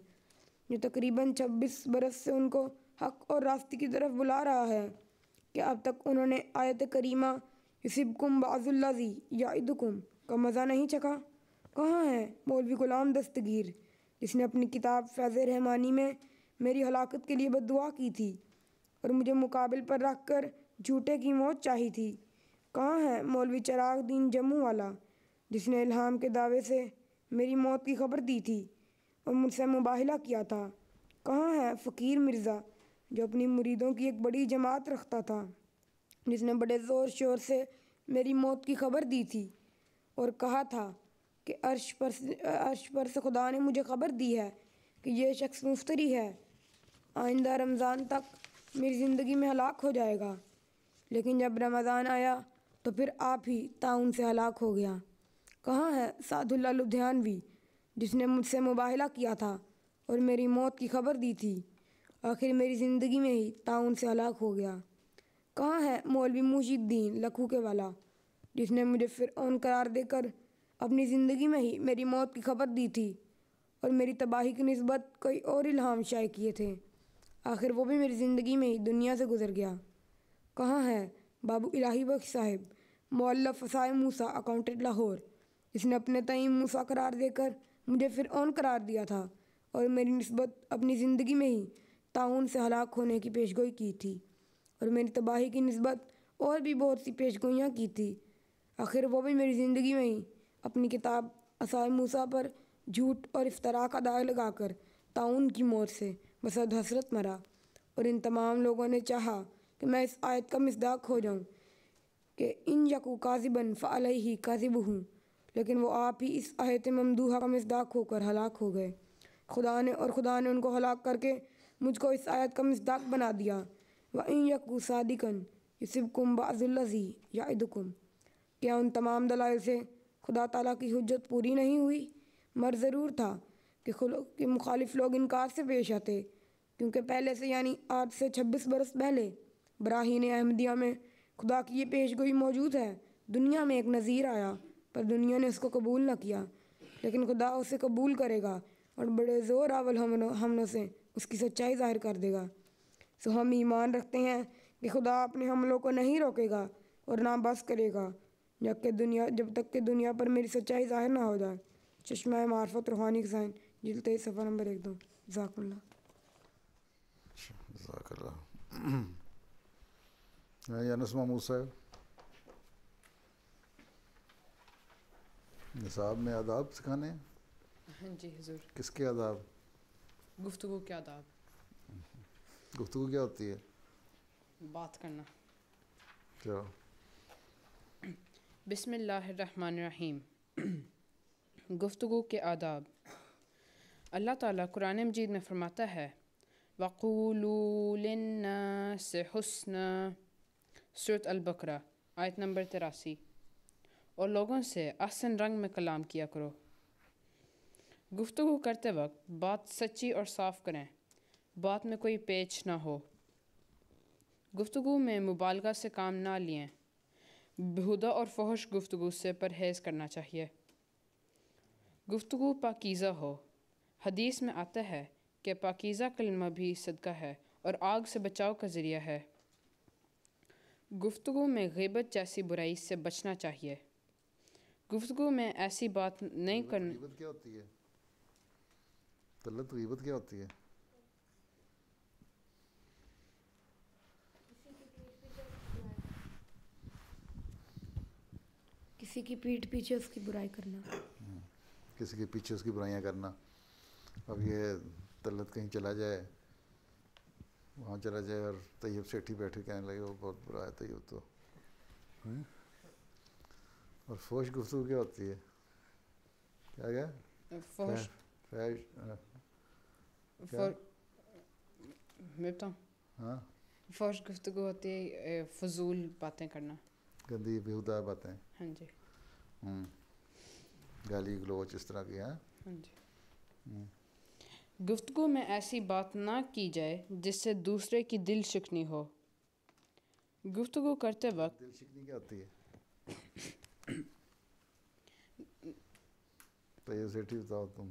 جو تقریباً 26 برس سے ان کو حق اور راستے کی طرف بلا رہا ہے، کہ اب تک انہوں نے آیت کریمہ یصبکم بعض الذی یعدکم کا مزہ نہیں چکھا؟ کہاں ہے مولوی غلام دستگیر، جس نے اپنی کتاب فیض رحمانی میں میری ہلاکت کے لیے بد دعا کی تھی اور مجھے مقابل پر رکھ کر جھوٹے کی موت چاہی تھی؟ کہاں ہے مولوی چراغ دین جموں والا، جس نے الہام کے دعوے سے میری موت کی خبر دی تھی اور مجھ سے مباہلہ کیا تھا؟ کہاں ہے فقیر مرزا، جو اپنی مریدوں کی ایک بڑی جماعت رکھتا تھا، جس نے بڑے زور شور سے میری موت کی خبر دی تھی اور کہا تھا کہ عرش پر سے خدا نے مجھے خبر دی ہے کہ یہ شخص مفتری ہے، آئندہ رمضان تک میری زندگی میں ہلاک ہو جائے گا، لیکن جب رمضان آیا تو پھر آپ ہی طاعون سے ہلاک ہو گیا؟ کہاں ہے سعد اللہ لدھیانوی، جس نے مجھ سے مباہلہ کیا تھا اور میری موت کی خبر دی تھی، آخر میری زندگی میں ہی طاعون سے ہلاک ہو گیا؟ کہاں ہے مولوی موشی الدین لکھو کے والا، جس نے مجھے فرعون قرار دے کر اپنی زندگی میں ہی میری موت کی خبر دی تھی اور میری تباہی کی نسبت کوئی اور الہام شائع کیے تھے، آخر وہ بھی میری زندگی میں ہی دنیا سے گزر گیا؟ کہاں ہے بابو الہی بخش صاحب، مؤلف فسائے موسیٰ اکاؤنٹنٹ لاہور، جس نے اپنے تئیں موسیٰ قرار دے کر مجھے فرعون قرار دیا تھا اور میری نسبت اپنی زندگی میں ہی طاعون سے ہلاک ہونے کی پیشگوئی کی تھی اور میری تباہی کی نسبت اور بھی بہت سی پیشگوئیاں کی تھی، آخر وہ بھی میری زندگی میں ہی اپنی کتاب عصائے موسیٰ پر جھوٹ اور افتراء کا داغ لگا کر طاعون کی موت سے بصد حسرت مرا؟ اور ان تمام لوگوں نے چاہا کہ میں اس آیت کا مصداق ہو جاؤں کہ ان یکو کاذباً فعلیہ کاذبہ، لیکن وہ آپ ہی اس آیت ممدوحہ کا مصداق ہو کر ہلاک ہو گئے۔ خدا نے ان کو ہلاک کر کے مجھ کو اس آیت کا مصداق بنا دیا، وَإِن یکو صادقاً یصبکم بعض الذی یعدکم۔ کیا ان تمام دلائل سے خدا تعالیٰ کی حجت پوری نہیں ہوئی؟ مرض ضرور تھا کہ مخالف لوگ انکار سے پیش آتے، کیونکہ پہلے سے یعنی آج سے 26 برس پہلے براہین احمدیہ میں خدا کی یہ پیشگوئی موجود ہے۔ دنیا میں ایک نذیر آیا پر دنیا نے اس کو قبول نہ کیا، لیکن خدا اسے قبول کرے گا اور بڑے زور آول حملوں سے اس کی سچائی ظاہر کر دے گا۔ سو ہم ایمان رکھتے ہیں کہ خدا اپنے حملوں کو نہیں روکے گا اور نہ بس کرے گا جب تک کہ دنیا پر میری سچائی ظاہر نہ ہو جائے۔ چشمہ معرفت روحانی خزائن، جلد 23 صفحہ نمبر 1-2۔ جزاک اللہ۔ جزاک اللہ۔ انس محمود صاحب، نصاب میں آداب سکھانے ہیں؟ ہاں جی حضور۔ کس کے آداب؟ گفتگو کے آداب۔ گفتگو کیا ہوتی ہے؟ بات کرنا۔ چلو۔ بسم اللہ الرحمن الرحیم۔ گفتگو کے آداب۔ اللہ تعالیٰ قرآن مجید میں فرماتا ہے وَقُولُوا لِلنَّاسِ حُسْنًا، سورۃ البقرہ آیت نمبر 83، اور لوگوں سے احسن رنگ میں کلام کیا کرو۔ گفتگو کرتے وقت بات سچی اور صاف کریں، بات میں کوئی پیچ نہ ہو۔ گفتگو میں مبالغہ سے کام نہ لیں، بیہودہ اور فحش گفتگو سے پرہیز کرنا چاہیے۔ گفتگو پاکیزہ ہو۔ حدیث میں آتا ہے کہ پاکیزہ کلمہ بھی صدقہ ہے اور آگ سے بچاؤ کا ذریعہ ہے۔ گفتگو میں غیبت جیسی برائی سے بچنا چاہیے۔ گفتگو میں ایسی بات نہیں کرنا۔ غیبت کیا ہوتی ہے؟ طلت غیبت کیا ہوتی ہے؟ کسی کی پیٹھ پیچھے اس کی برائی کرنا۔ کسی کے پیچھے اس کی برائیاں کرنا۔ اب یہ طلت کہیں چلا جائے، وہاں چلا جائے اور طیب سیٹھی بیٹھے کہنے لگے وہ بہت برا ہے طیب تو۔ اور فحش گفتگو کیا ہوتی ہے؟ کیا گیا؟ فحش میں بتاؤں؟ ہاں، فحش گفتگو ہوتی ہے فضول باتیں کرنا، گندی بیہودہ باتیں۔ ہاں جی۔ گالی گلوچ اس طرح کی۔ ہاں جی۔ گفتگو میں ایسی بات نہ کی جائے جس سے دوسرے کی دل شکنی ہو۔ گفتگو کرتے وقت دل شکنی کیا ہوتی ہے؟ طیب سیٹھی بتاؤ، تم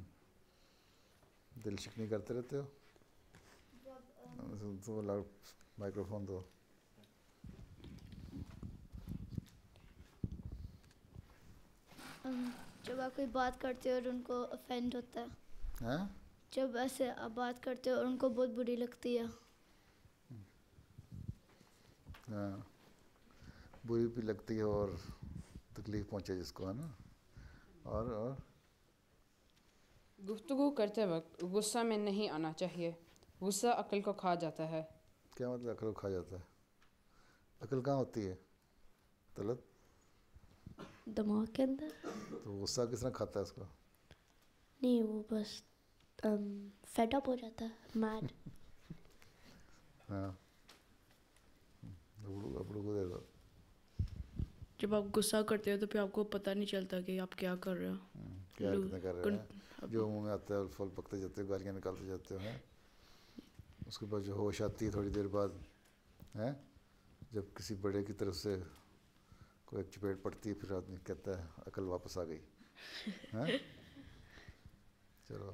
دل شکنی کرتے رہتے ہو؟ مائکرو فون دو. جب آپ کوئی بات کرتے ہو اور ان کو افینڈ ہوتا ہے، ہاں جب ایسے آپ بات کرتے ہو اور ان کو بہت بری لگتی ہے. ہاں بری بھی لگتی ہے اور تکلیف پہنچے جس کو، ہے نا. اور گفتگو کرتے وقت غصہ میں نہیں آنا چاہیے. غصہ عقل کو کھا جاتا ہے. کیا مطلب عقل کو کھا جاتا ہے؟ عقل کہاں ہوتی ہے طلعت؟ دماغ کے اندر. تو غصہ کس طرح کھاتا ہے اس کو؟ نہیں، وہ بس فیڈ اپ ہو جاتا ہے، میڈ. ہاں اپڑو کو دے دو. جب آپ غصہ کرتے ہو تو پھر آپ کو پتہ نہیں چلتا کہ آپ کیا کر رہے ہو. کیا کتنے کر رہے ہیں، جو منہ میں آتا ہے پھل پکتے جاتے ہو، گالیاں نکالتے جاتے ہو. ہیں اس کے بعد جو ہوش آتی ہے تھوڑی دیر بعد، ہیں جب کسی بڑے کی طرف سے کوئی چپیٹ پڑتی ہے، پھر آدمی کہتا ہے عقل واپس آ گئی. ہیں چلو،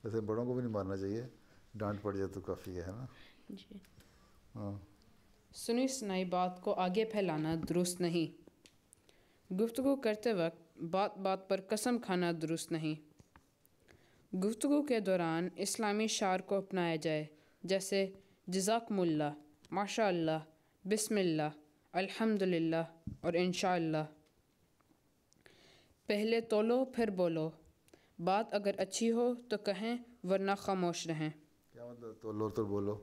ویسے بڑوں کو بھی نہیں مارنا چاہیے، ڈانٹ پڑ جائے تو کافی ہے نا. جی ہاں. سنی سنائی بات کو آگے پھیلانا درست نہیں. گفتگو کرتے وقت بات بات پر قسم کھانا درست نہیں. گفتگو کے دوران اسلامی شعار کو اپنایا جائے، جیسے جزاکم اللہ، ماشاء اللہ، بسم اللہ، الحمد للہ اور انشاء اللہ. پہلے تولو پھر بولو. بات اگر اچھی ہو تو کہیں، ورنہ خاموش رہیں. کیا مطلب تولو تو بولو؟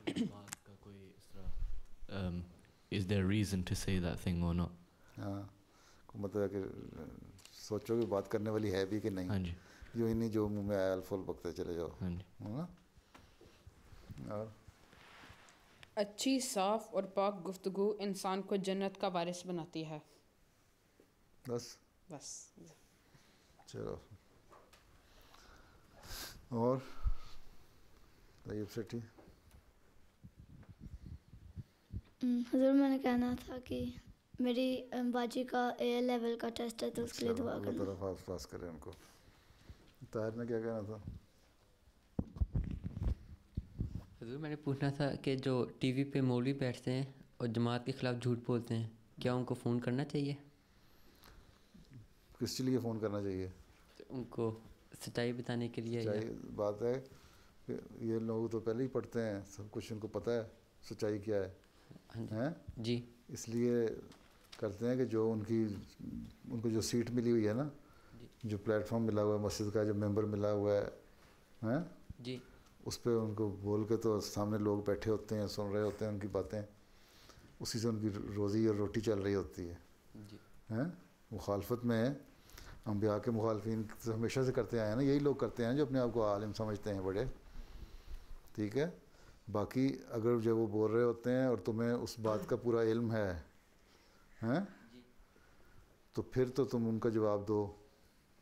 بات کا کوئی اس طرح is there reason to say that thing or not. ہاں مطلب ہے کہ سوچو کہ بات کرنے والی ہے بھی کہ نہیں. ہاں جی. جو ہی نہیں، جو منہ میں آیا الفول بکتے چلے جاؤ. ہاں جی. نا. اور اچھی، صاف اور پاک گفتگو انسان کو جنت کا وارث بناتی ہے. بس. چلو. اور طیب سیٹھی. حضور میں نے کہنا تھا کہ میری باجی کا اے لیول کا ٹیسٹ ہے، تو اس کے لیے دعا کرنا. اللہ تعالیٰ پاس کرے ان کو. طاہر نے کیا کہنا تھا؟ حضور میں نے پوچھنا تھا کہ جو ٹی وی پہ مولوی بیٹھتے ہیں اور جماعت کے خلاف جھوٹ بولتے ہیں، کیا ان کو فون کرنا چاہیے؟ کس کے لیے فون کرنا چاہیے؟ ان کو سچائی بتانے کے لیے. سچائی بات ہے کہ یہ لوگ تو پہلے ہی پڑھتے ہیں، سب کچھ ان کو پتہ ہے سچائی کیا ہے. ہیں جی. اس لیے کرتے ہیں کہ جو ان کو جو سیٹ ملی ہوئی ہے نا، جو پلیٹ فارم ملا ہوا ہے مسجد کا، جو ممبر ملا ہوا ہے، ہیں جی، اس پہ ان کو بول کے تو سامنے لوگ بیٹھے ہوتے ہیں، سن رہے ہوتے ہیں ان کی باتیں، اسی سے ان کی روزی اور روٹی چل رہی ہوتی ہے. جی. ہیں مخالفت میں انبیاء کے مخالفین ہمیشہ سے کرتے آئے ہیں نا، یہی لوگ کرتے ہیں جو اپنے آپ کو عالم سمجھتے ہیں بڑے. ٹھیک ہے. باقی اگر جب وہ بول رہے ہوتے ہیں اور تمہیں اس بات کا پورا علم ہے، ہیں تو پھر تو تم ان کا جواب دو.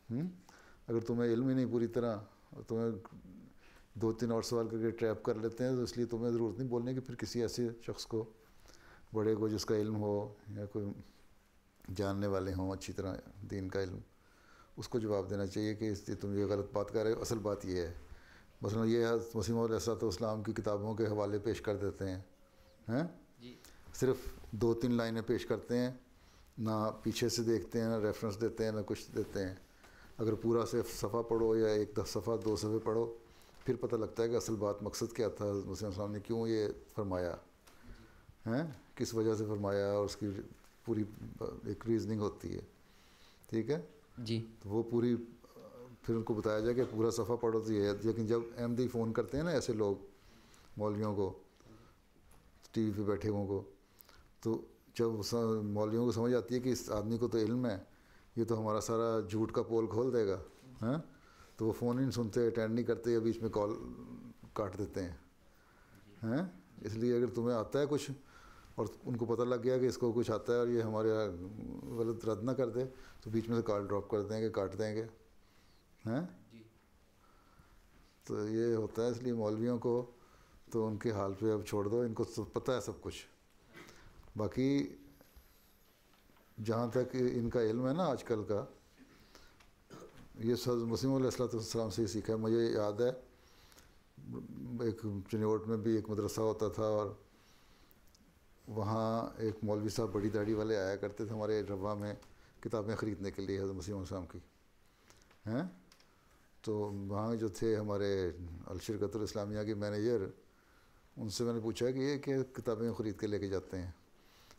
اگر تمہیں علم ہی نہیں پوری طرح، اور تمہیں 2-3 اور سوال کر کے ٹریپ کر لیتے ہیں، تو اس لیے تمہیں ضرورت نہیں بولنے کی. پھر کسی ایسے شخص کو، بڑے کو جس کا علم ہو یا کوئی جاننے والے ہوں اچھی طرح دین کا علم، اس کو جواب دینا چاہیے کہ اس لیے تم یہ غلط بات کر رہے ہو، اصل بات یہ ہے. مثلا یہ مسیح موعود علیہ السلام کی کتابوں کے حوالے پیش کر دیتے ہیں، ہیں صرف 2-3 لائنیں پیش کرتے ہیں، نہ پیچھے سے دیکھتے ہیں، نہ ریفرنس دیتے ہیں، نہ کچھ دیتے ہیں. اگر پورا صفحہ پڑھو یا 1 صفحہ 2 صفحے پڑھو، پھر پتہ لگتا ہے کہ اصل بات مقصد کیا تھا، مسیح علیہ السلام نے کیوں یہ فرمایا، ہیں کس وجہ سے فرمایا، اور اس کی پوری ایک ریزننگ ہوتی ہے. ٹھیک ہے جی. تو وہ پوری پھر ان کو بتایا جائے کہ پورا صفحہ پڑھو تو یہ ہے. لیکن جب احمدی فون کرتے ہیں نا ایسے لوگ مولویوں کو، ٹی وی پہ بیٹھے ہوں کو، تو جب مولویوں کو سمجھ آتی ہے کہ اس آدمی کو تو علم ہے، یہ تو ہمارا سارا جھوٹ کا پول کھول دے گا، ہاں تو وہ فون ہی نہیں سنتے، اٹینڈ نہیں کرتے، یا بیچ میں کال کاٹ دیتے ہیں. ہیں اس لیے اگر تمہیں آتا ہے کچھ اور ان کو پتہ لگ گیا کہ اس کو کچھ آتا ہے اور یہ ہمارے غلط رد نہ کر دے، تو بیچ میں سے کال ڈراپ کر دیں گے، کاٹ دیں گے. ہیں تو یہ ہوتا ہے. اس لیے مولویوں کو تو ان کے حال پہ اب چھوڑ دو، ان کو پتہ ہے سب کچھ. باقی جہاں تک ان کا علم ہے نا آج کل کا، یہ حضرت مسیم علیہ السلام سے ہی سیکھا ہے. مجھے یاد ہے ایک چنوٹ میں بھی ایک مدرسہ ہوتا تھا، اور وہاں ایک مولوی صاحب بڑی داڑھی والے آیا کرتے تھے ہمارے ربا میں کتابیں خریدنے کے لیے حضرت مسیم علیہ السلام کی ہیں. تو وہاں جو تھے ہمارے الشرکت الاسلامیہ کے مینیجر، ان سے میں نے پوچھا کہ یہ کیا کتابیں خرید کے لے کے جاتے ہیں؟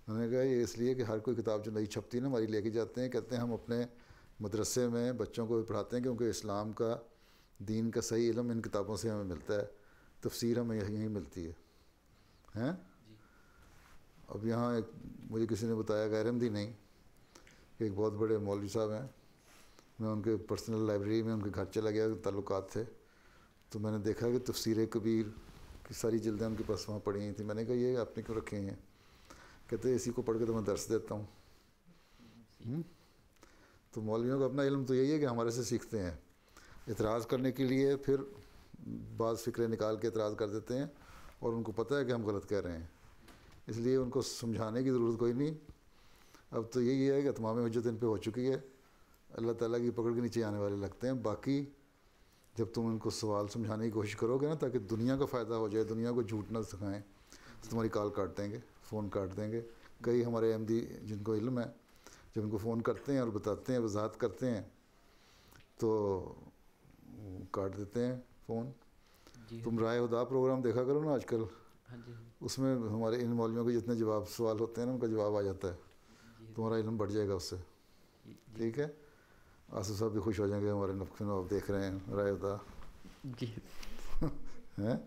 انہوں نے کہا یہ اس لیے کہ ہر کوئی کتاب جو نئی چھپتی ہے نا ہماری لے کے جاتے ہیں. کہتے ہیں ہم اپنے مدرسے میں بچوں کو بھی پڑھاتے ہیں کیونکہ اسلام کا دین کا صحیح علم ان کتابوں سے ہمیں ملتا ہے، تفسیر ہمیں یہیں ملتی ہے ہیں. اب یہاں ایک مجھے کسی نے بتایا غیر احمدی نہیں کہ ایک بہت بڑے مولوی صاحب ہیں، میں ان کے پرسنل لائبریری میں ان کے گھر چلا گیا، تعلقات تھے، تو میں نے دیکھا کہ تفسیر کبیر کی ساری جلدیں ان کے پاس وہاں پڑھی ہوئی تھیں. میں نے کہا یہ آپ نے کیوں رکھے ہیں؟ کہتے ہیں اسی کو پڑھ کے تو میں درس دیتا ہوں. تو مولویوں کا اپنا علم تو یہی ہے کہ ہمارے سے سیکھتے ہیں، اعتراض کرنے کے لیے پھر بعض فکریں نکال کے اعتراض کر دیتے ہیں، اور ان کو پتہ ہے کہ ہم غلط کہہ رہے ہیں، اس لیے ان کو سمجھانے کی ضرورت کوئی نہیں. اب تو یہی ہے کہ اتمام حجت ان پہ ہو چکی ہے، اللہ تعالیٰ کی پکڑ کے نیچے آنے والے لگتے ہیں. باقی جب تم ان کو سوال سمجھانے کی کوشش کرو گے نا تاکہ دنیا کا فائدہ ہو جائے، دنیا کو جھوٹ نہ سکھائیں، تو تمہاری کال کاٹ دیں گے، فون کاٹ دیں گے. کئی ہمارے احمدی جن کو علم ہے جب ان کو فون کرتے ہیں اور بتاتے ہیں، وضاحت کرتے ہیں، تو کاٹ دیتے ہیں فون. تم رائے ہدا پروگرام دیکھا کرو نا آج کل، اس میں ہمارے ان مولویوں کے جتنے جواب سوال ہوتے ہیں نا ان کا جواب آ جاتا ہے، تمہارا علم بڑھ جائے گا اس سے. ٹھیک ہے، آصف صاحب بھی خوش ہو جائیں گے ہمارے نقطے میں آپ دیکھ رہے ہیں رائے ہدا. جی ہیں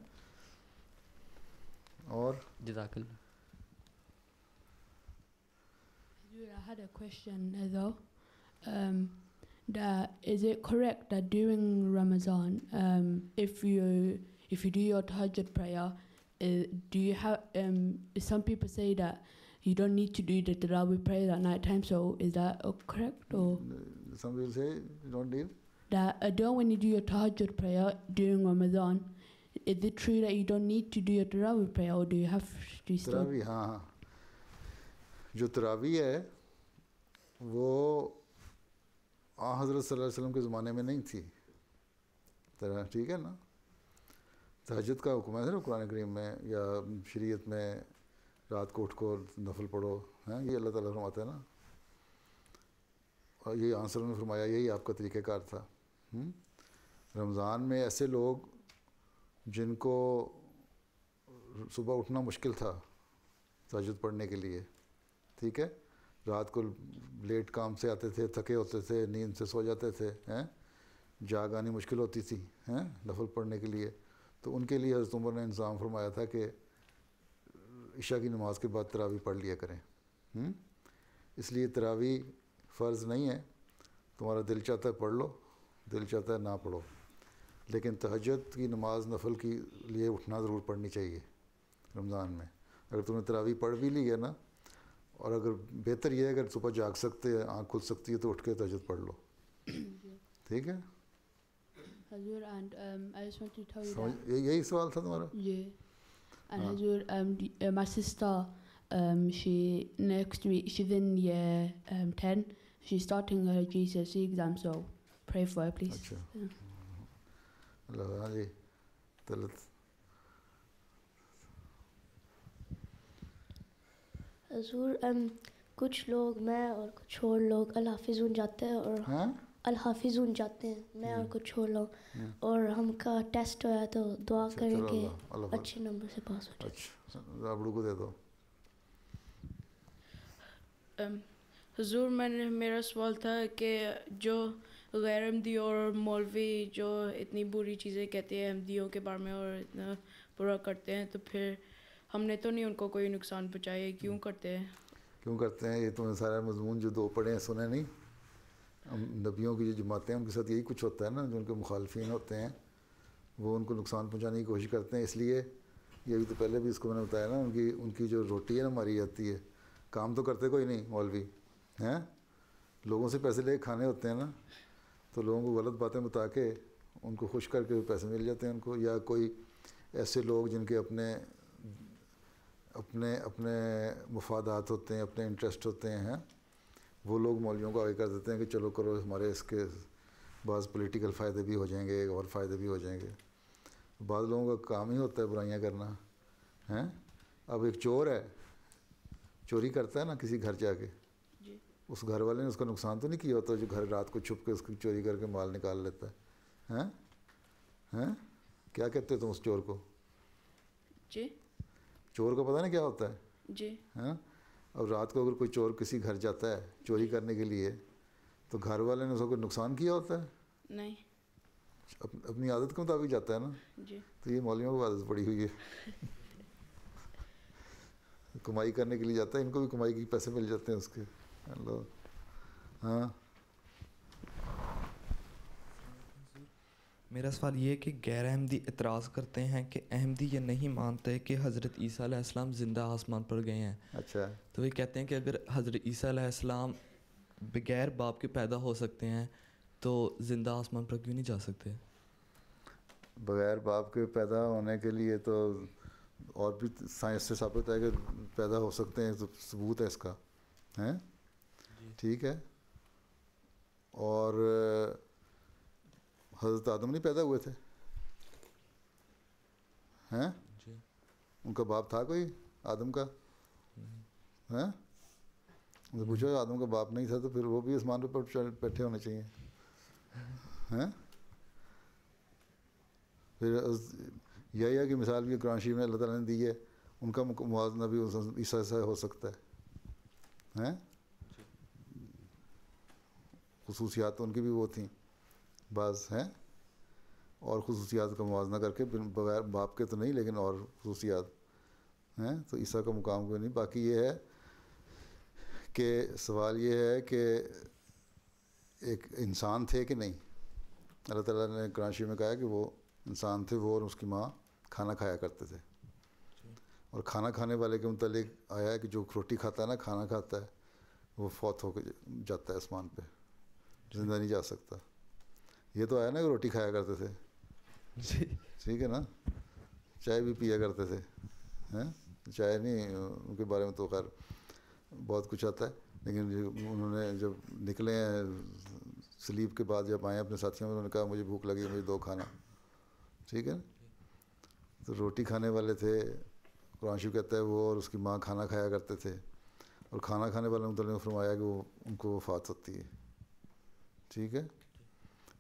اور جزاک اللہ. I had a question though. That is it correct that during Ramadan, if you do your tahajjud prayer, do you have some people say that you don't need to do the tarawih prayer at night time? So is that correct, or some people say you don't need that when you do your tahajjud prayer during Ramadan, is it true that you don't need to do your tarawih prayer, or do you have to still? تراویح. ہاں جو تراویح ہے وہ حضرت صلی اللہ علیہ وسلم کے زمانے میں نہیں تھی. ٹھیک ہے نا، تہجد کا حکم ہے نا قرآن کریم میں یا شریعت میں، رات کو اٹھ کو نفل پڑھو، ہیں یہ اللہ تعالیٰ فرماتا ہے نا، اور یہی آنسر نے فرمایا، یہی آپ کا طریقہ کار تھا. رمضان میں ایسے لوگ جن کو صبح اٹھنا مشکل تھا تہجد پڑھنے کے لیے، ٹھیک ہے، رات کو لیٹ کام سے آتے تھے، تھکے ہوتے تھے، نیند سے سو جاتے تھے، ہیں جاگ آنی مشکل ہوتی تھی ہیں نفل پڑھنے کے لیے، تو ان کے لیے حضرت عمر نے انتظام فرمایا تھا کہ عشاء کی نماز کے بعد تراویح پڑھ لیا کریں. اس لیے تراویح فرض نہیں ہے، تمہارا دل چاہتا ہے پڑھ لو، دل چاہتا ہے نہ پڑھو، لیکن تہجد کی نماز نفل کے لیے اٹھنا ضرور پڑھنی چاہیے رمضان میں. اگر تم نے تراویح پڑھ بھی لی ہے نا، اور اگر بہتر یہ ہے اگر صبح جاگ سکتے ہیں، آنکھ کھل سکتی ہے، تو اٹھ کے تہجد پڑھ لو. ٹھیک ہے، Hazur, and I just want to tell you that یہی سوال تھا تمہارا. And Hazur, my sister, she next week, she's in year 10, she's starting her GCSE exam, so pray for her, please. اچھا اللہ. ہاں جی طلعت. حضور کچھ لوگ، میں اور کچھ اور لوگ الحافظون جاتے ہیں، اور الحافظون جاتے ہیں، میں اور کچھ اور لوگ، اور ہم کا ٹیسٹ ہوا تو دعا کریں کہ اچھے نمبر سے پاس ہو جائے. اچھا رابڑو کو دے دو. حضور میرا سوال تھا کہ جو غیر احمدی اور مولوی جو اتنی بری چیزیں کہتے ہیں احمدیوں کے بارے میں اور اتنا برا کرتے ہیں، تو پھر ہم نے تو نہیں ان کو کوئی نقصان پہنچایا، کیوں کرتے ہیں؟ کیوں کرتے ہیں؟ یہ تمہیں سارا مضمون جو 2 پڑھے ہیں سنے نہیں؟ نبیوں کی جو جماعتیں ہیں ان کے ساتھ یہی کچھ ہوتا ہے نا، جو ان کے مخالفین ہوتے ہیں وہ ان کو نقصان پہنچانے کی کوشش کرتے ہیں. اس لیے یہ بھی تو پہلے بھی اس کو میں نے بتایا نا، ان کی جو روٹی ہے نا ماری جاتی ہے، کام تو کرتے کوئی نہیں مولوی ہیں، لوگوں سے پیسے لے کے کھانے ہوتے ہیں نا، تو لوگوں کو غلط باتیں بتا کے ان کو خوش کر کے پیسے مل جاتے ہیں ان کو. یا کوئی ایسے لوگ جن کے اپنے اپنے مفادات ہوتے ہیں، اپنے انٹرسٹ ہوتے ہیں، وہ لوگ مولویوں کو آگے کر دیتے ہیں کہ چلو کرو, ہمارے اس کے بعض پولیٹیکل فائدے بھی ہو جائیں گے اور فائدے بھی ہو جائیں گے. بعض لوگوں کا کام ہی ہوتا ہے برائیاں کرنا ہیں. اب ایک چور ہے, چوری کرتا ہے نا کسی گھر جا کے, اس گھر والے نے اس کا نقصان تو نہیں کیا ہوتا جو گھر رات کو چھپ کے اس کی چوری کر کے مال نکال لیتا ہے. ہیں کیا کہتے ہو تم اس چور کو؟ جی چور کو پتہ نہیں کیا ہوتا ہے؟ جی ہاں. اب رات کو اگر کوئی چور کسی گھر جاتا ہے چوری کرنے کے لیے تو گھر والے نے اس کو کوئی نقصان کیا ہوتا ہے؟ نہیں. اپنی عادت کے مطابق جاتا ہے نا. جی. تو یہ مولویوں کو عادت پڑی ہوئی ہے, کمائی کرنے کے لیے جاتا ہے, ان کو بھی کمائی کے پیسے مل جاتے ہیں اس کے. اللہ. ہاں میرا سوال یہ ہے کہ غیر احمدی اعتراض کرتے ہیں کہ احمدی یہ نہیں مانتے کہ حضرت عیسیٰ علیہ السلام زندہ آسمان پر گئے ہیں. اچھا. تو یہ کہتے ہیں کہ اگر حضرت عیسیٰ علیہ السلام بغیر باپ کے پیدا ہو سکتے ہیں تو زندہ آسمان پر کیوں نہیں جا سکتے؟ بغیر باپ کے پیدا ہونے کے لیے تو اور بھی سائنس سے ثابت ہے کہ پیدا ہو سکتے ہیں, تو ثبوت ہے اس کا ہیں. ٹھیک ہے. اور حضرت آدم نہیں پیدا ہوئے تھے ہیں؟ ان کا باپ تھا کوئی آدم کا؟ ہیں ان سے پوچھو آدم کا باپ نہیں تھا تو پھر وہ بھی آسمان پر بیٹھے ہونے چاہیے ہیں. پھر یہی ہے کہ مثال بھی قرآن شریف میں اللہ تعالیٰ نے دی ہے, ان کا موازنہ بھی عیسیٰ سے ہو سکتا ہے ہیں. خصوصیات تو ان کی بھی وہ تھیں بعض ہیں, اور خصوصیات کا موازنہ کر کے بغیر باپ کے تو نہیں لیکن اور خصوصیات ہیں, تو عیسیٰ کا مقام کوئی نہیں. باقی یہ ہے کہ سوال یہ ہے کہ ایک انسان تھے کہ نہیں. اللہ تعالیٰ نے قرآن شریف میں کہا ہے کہ وہ انسان تھے, وہ اور اس کی ماں کھانا کھایا کرتے تھے. اور کھانا کھانے والے کے متعلق آیا ہے کہ جو روٹی کھاتا ہے نا, کھانا کھاتا ہے, وہ فوت ہو کے جاتا ہے آسمان پہ, زندہ نہیں جا سکتا. یہ تو آیا نا کہ روٹی کھایا کرتے تھے, ٹھیک ہے نا, چائے بھی پیا کرتے تھے ہیں. چائے نہیں, ان کے بارے میں تو خیر بہت کچھ آتا ہے, لیکن انہوں نے جب نکلے ہیں سلیب کے بعد, جب آئے اپنے ساتھیوں میں, انہوں نے کہا مجھے بھوک لگی, مجھے 2 کھانا. ٹھیک ہے. تو روٹی کھانے والے تھے, قرآن شریف کہتا ہے وہ اور اس کی ماں کھانا کھایا کرتے تھے. اور کھانا کھانے والے مطلب نے فرمایا کہ وہ ان کو وفات ہوتی ہے. ٹھیک ہے.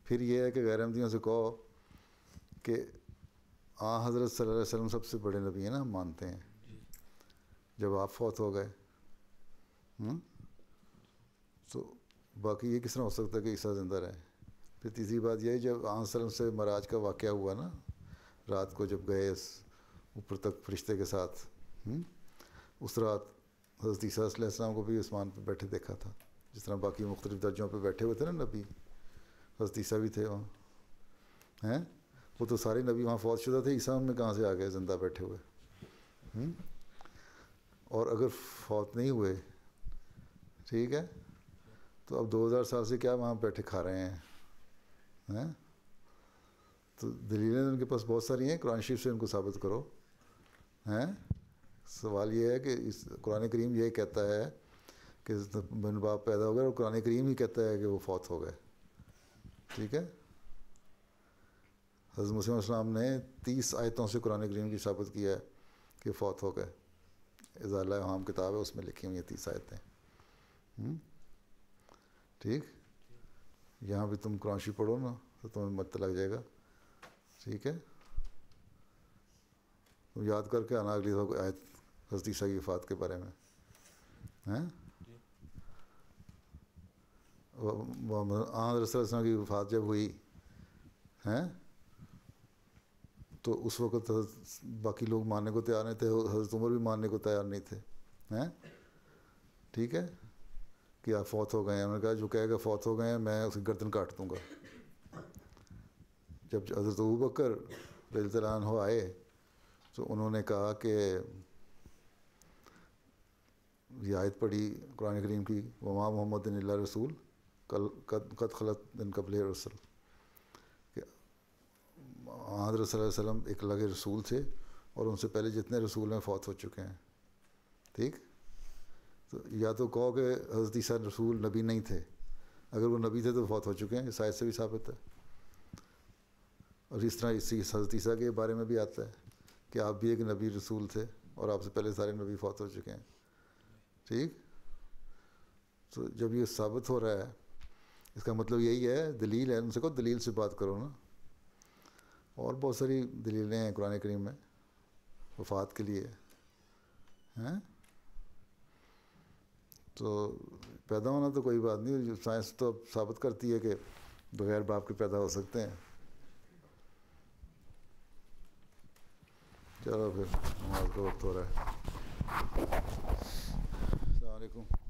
پھر یہ ہے کہ غیر احمدیوں سے کہو کہ حضرت صلی اللہ علیہ وسلم سب سے بڑے نبی ہیں نا, ہم مانتے ہیں. جب آپ فوت ہو گئے تو باقی یہ کس طرح ہو سکتا ہے کہ عیسیٰ زندہ رہے. پھر تیسری بات یہ ہے جب آن وسلم سے معراج کا واقعہ ہوا نا, رات کو جب گئے اوپر تک فرشتے کے ساتھ, اس رات حضرت عیسیٰ علیہ السلام کو بھی آسمان پہ بیٹھے دیکھا تھا, جس طرح باقی مختلف درجوں پہ بیٹھے ہوئے تھے نا نبی. حضرت عیسیٰ بھی تھے وہاں ہیں, وہ تو سارے نبی وہاں فوت شدہ تھے, عیسیٰ ان میں کہاں سے آ گئے زندہ بیٹھے ہوئے. اور اگر فوت نہیں ہوئے, ٹھیک ہے, تو اب 2000 سال سے کیا وہاں بیٹھے کھا رہے ہیں؟ تو دلیلیں ان کے پاس بہت ساری ہیں, قرآن شریف سے ان کو ثابت کرو ہیں. سوال یہ ہے کہ قرآن کریم یہ کہتا ہے کہ بن باپ پیدا ہو گئے, اور قرآن کریم ہی کہتا ہے کہ وہ فوت ہو گئے. ٹھیک ہے. حضرت مسیح علیہ السلام نے 30 آیتوں سے قرآن کریم کی ثابت کیا ہے کہ فوت ہو گئے. اضالہ اہام کتاب ہے, اس میں لکھی ہوئی ہیں 30 آیتیں. ٹھیک. یہاں بھی تم قرآن شریف پڑھو نا تو تمہیں مت لگ جائے گا. ٹھیک ہے. تم یاد کر کے آنا اگلی آیت حضرت عیسیٰ کی وفات کے بارے میں ہیں. حضرت صلی اللہ علیہ وسلم کی وفات جب ہوئی ہیں تو اس وقت باقی لوگ ماننے کو تیار نہیں تھے, حضرت عمر بھی ماننے کو تیار نہیں تھے ہیں. ٹھیک ہے. کہ آپ فوت ہو گئے ہیں. انہوں نے کہا جو کہے گا فوت ہو گئے ہیں میں اس کی گردن کاٹ دوں گا. جب حضرت ابوبکر رضی اللہ عنہ آئے تو انہوں نے کہا کہ یہ آیت پڑھی قرآن کریم کی, وما محمد الا رسول قد خلت من قبلہ الرسل, کہ حضرت صلی اللہ علیہ وسلم ایک الگ رسول تھے اور ان سے پہلے جتنے رسول ہیں فوت ہو چکے ہیں. ٹھیک. تو یا تو کہو کہ حضرت عیسیٰ رسول نبی نہیں تھے، اگر وہ نبی تھے تو فوت ہو چکے ہیں، اس آیت سے بھی ثابت ہے. اور اس طرح اسی حضرت عیسیٰ کے بارے میں بھی آتا ہے کہ آپ بھی ایک نبی رسول تھے اور آپ سے پہلے سارے نبی فوت ہو چکے ہیں. ٹھیک، تو جب یہ ثابت ہو رہا ہے اس کا مطلب یہی ہے، دلیل ہے. ان سے کہو دلیل سے بات کرو نا. اور بہت ساری دلیلیں ہیں قرآن کریم میں وفات کے لیے ہیں. تو پیدا ہونا تو کوئی بات نہیں، سائنس تو اب ثابت کرتی ہے کہ بغیر باپ کے پیدا ہو سکتے ہیں. چلو پھر نماز کا وقت ہو رہا ہے. السلام علیکم.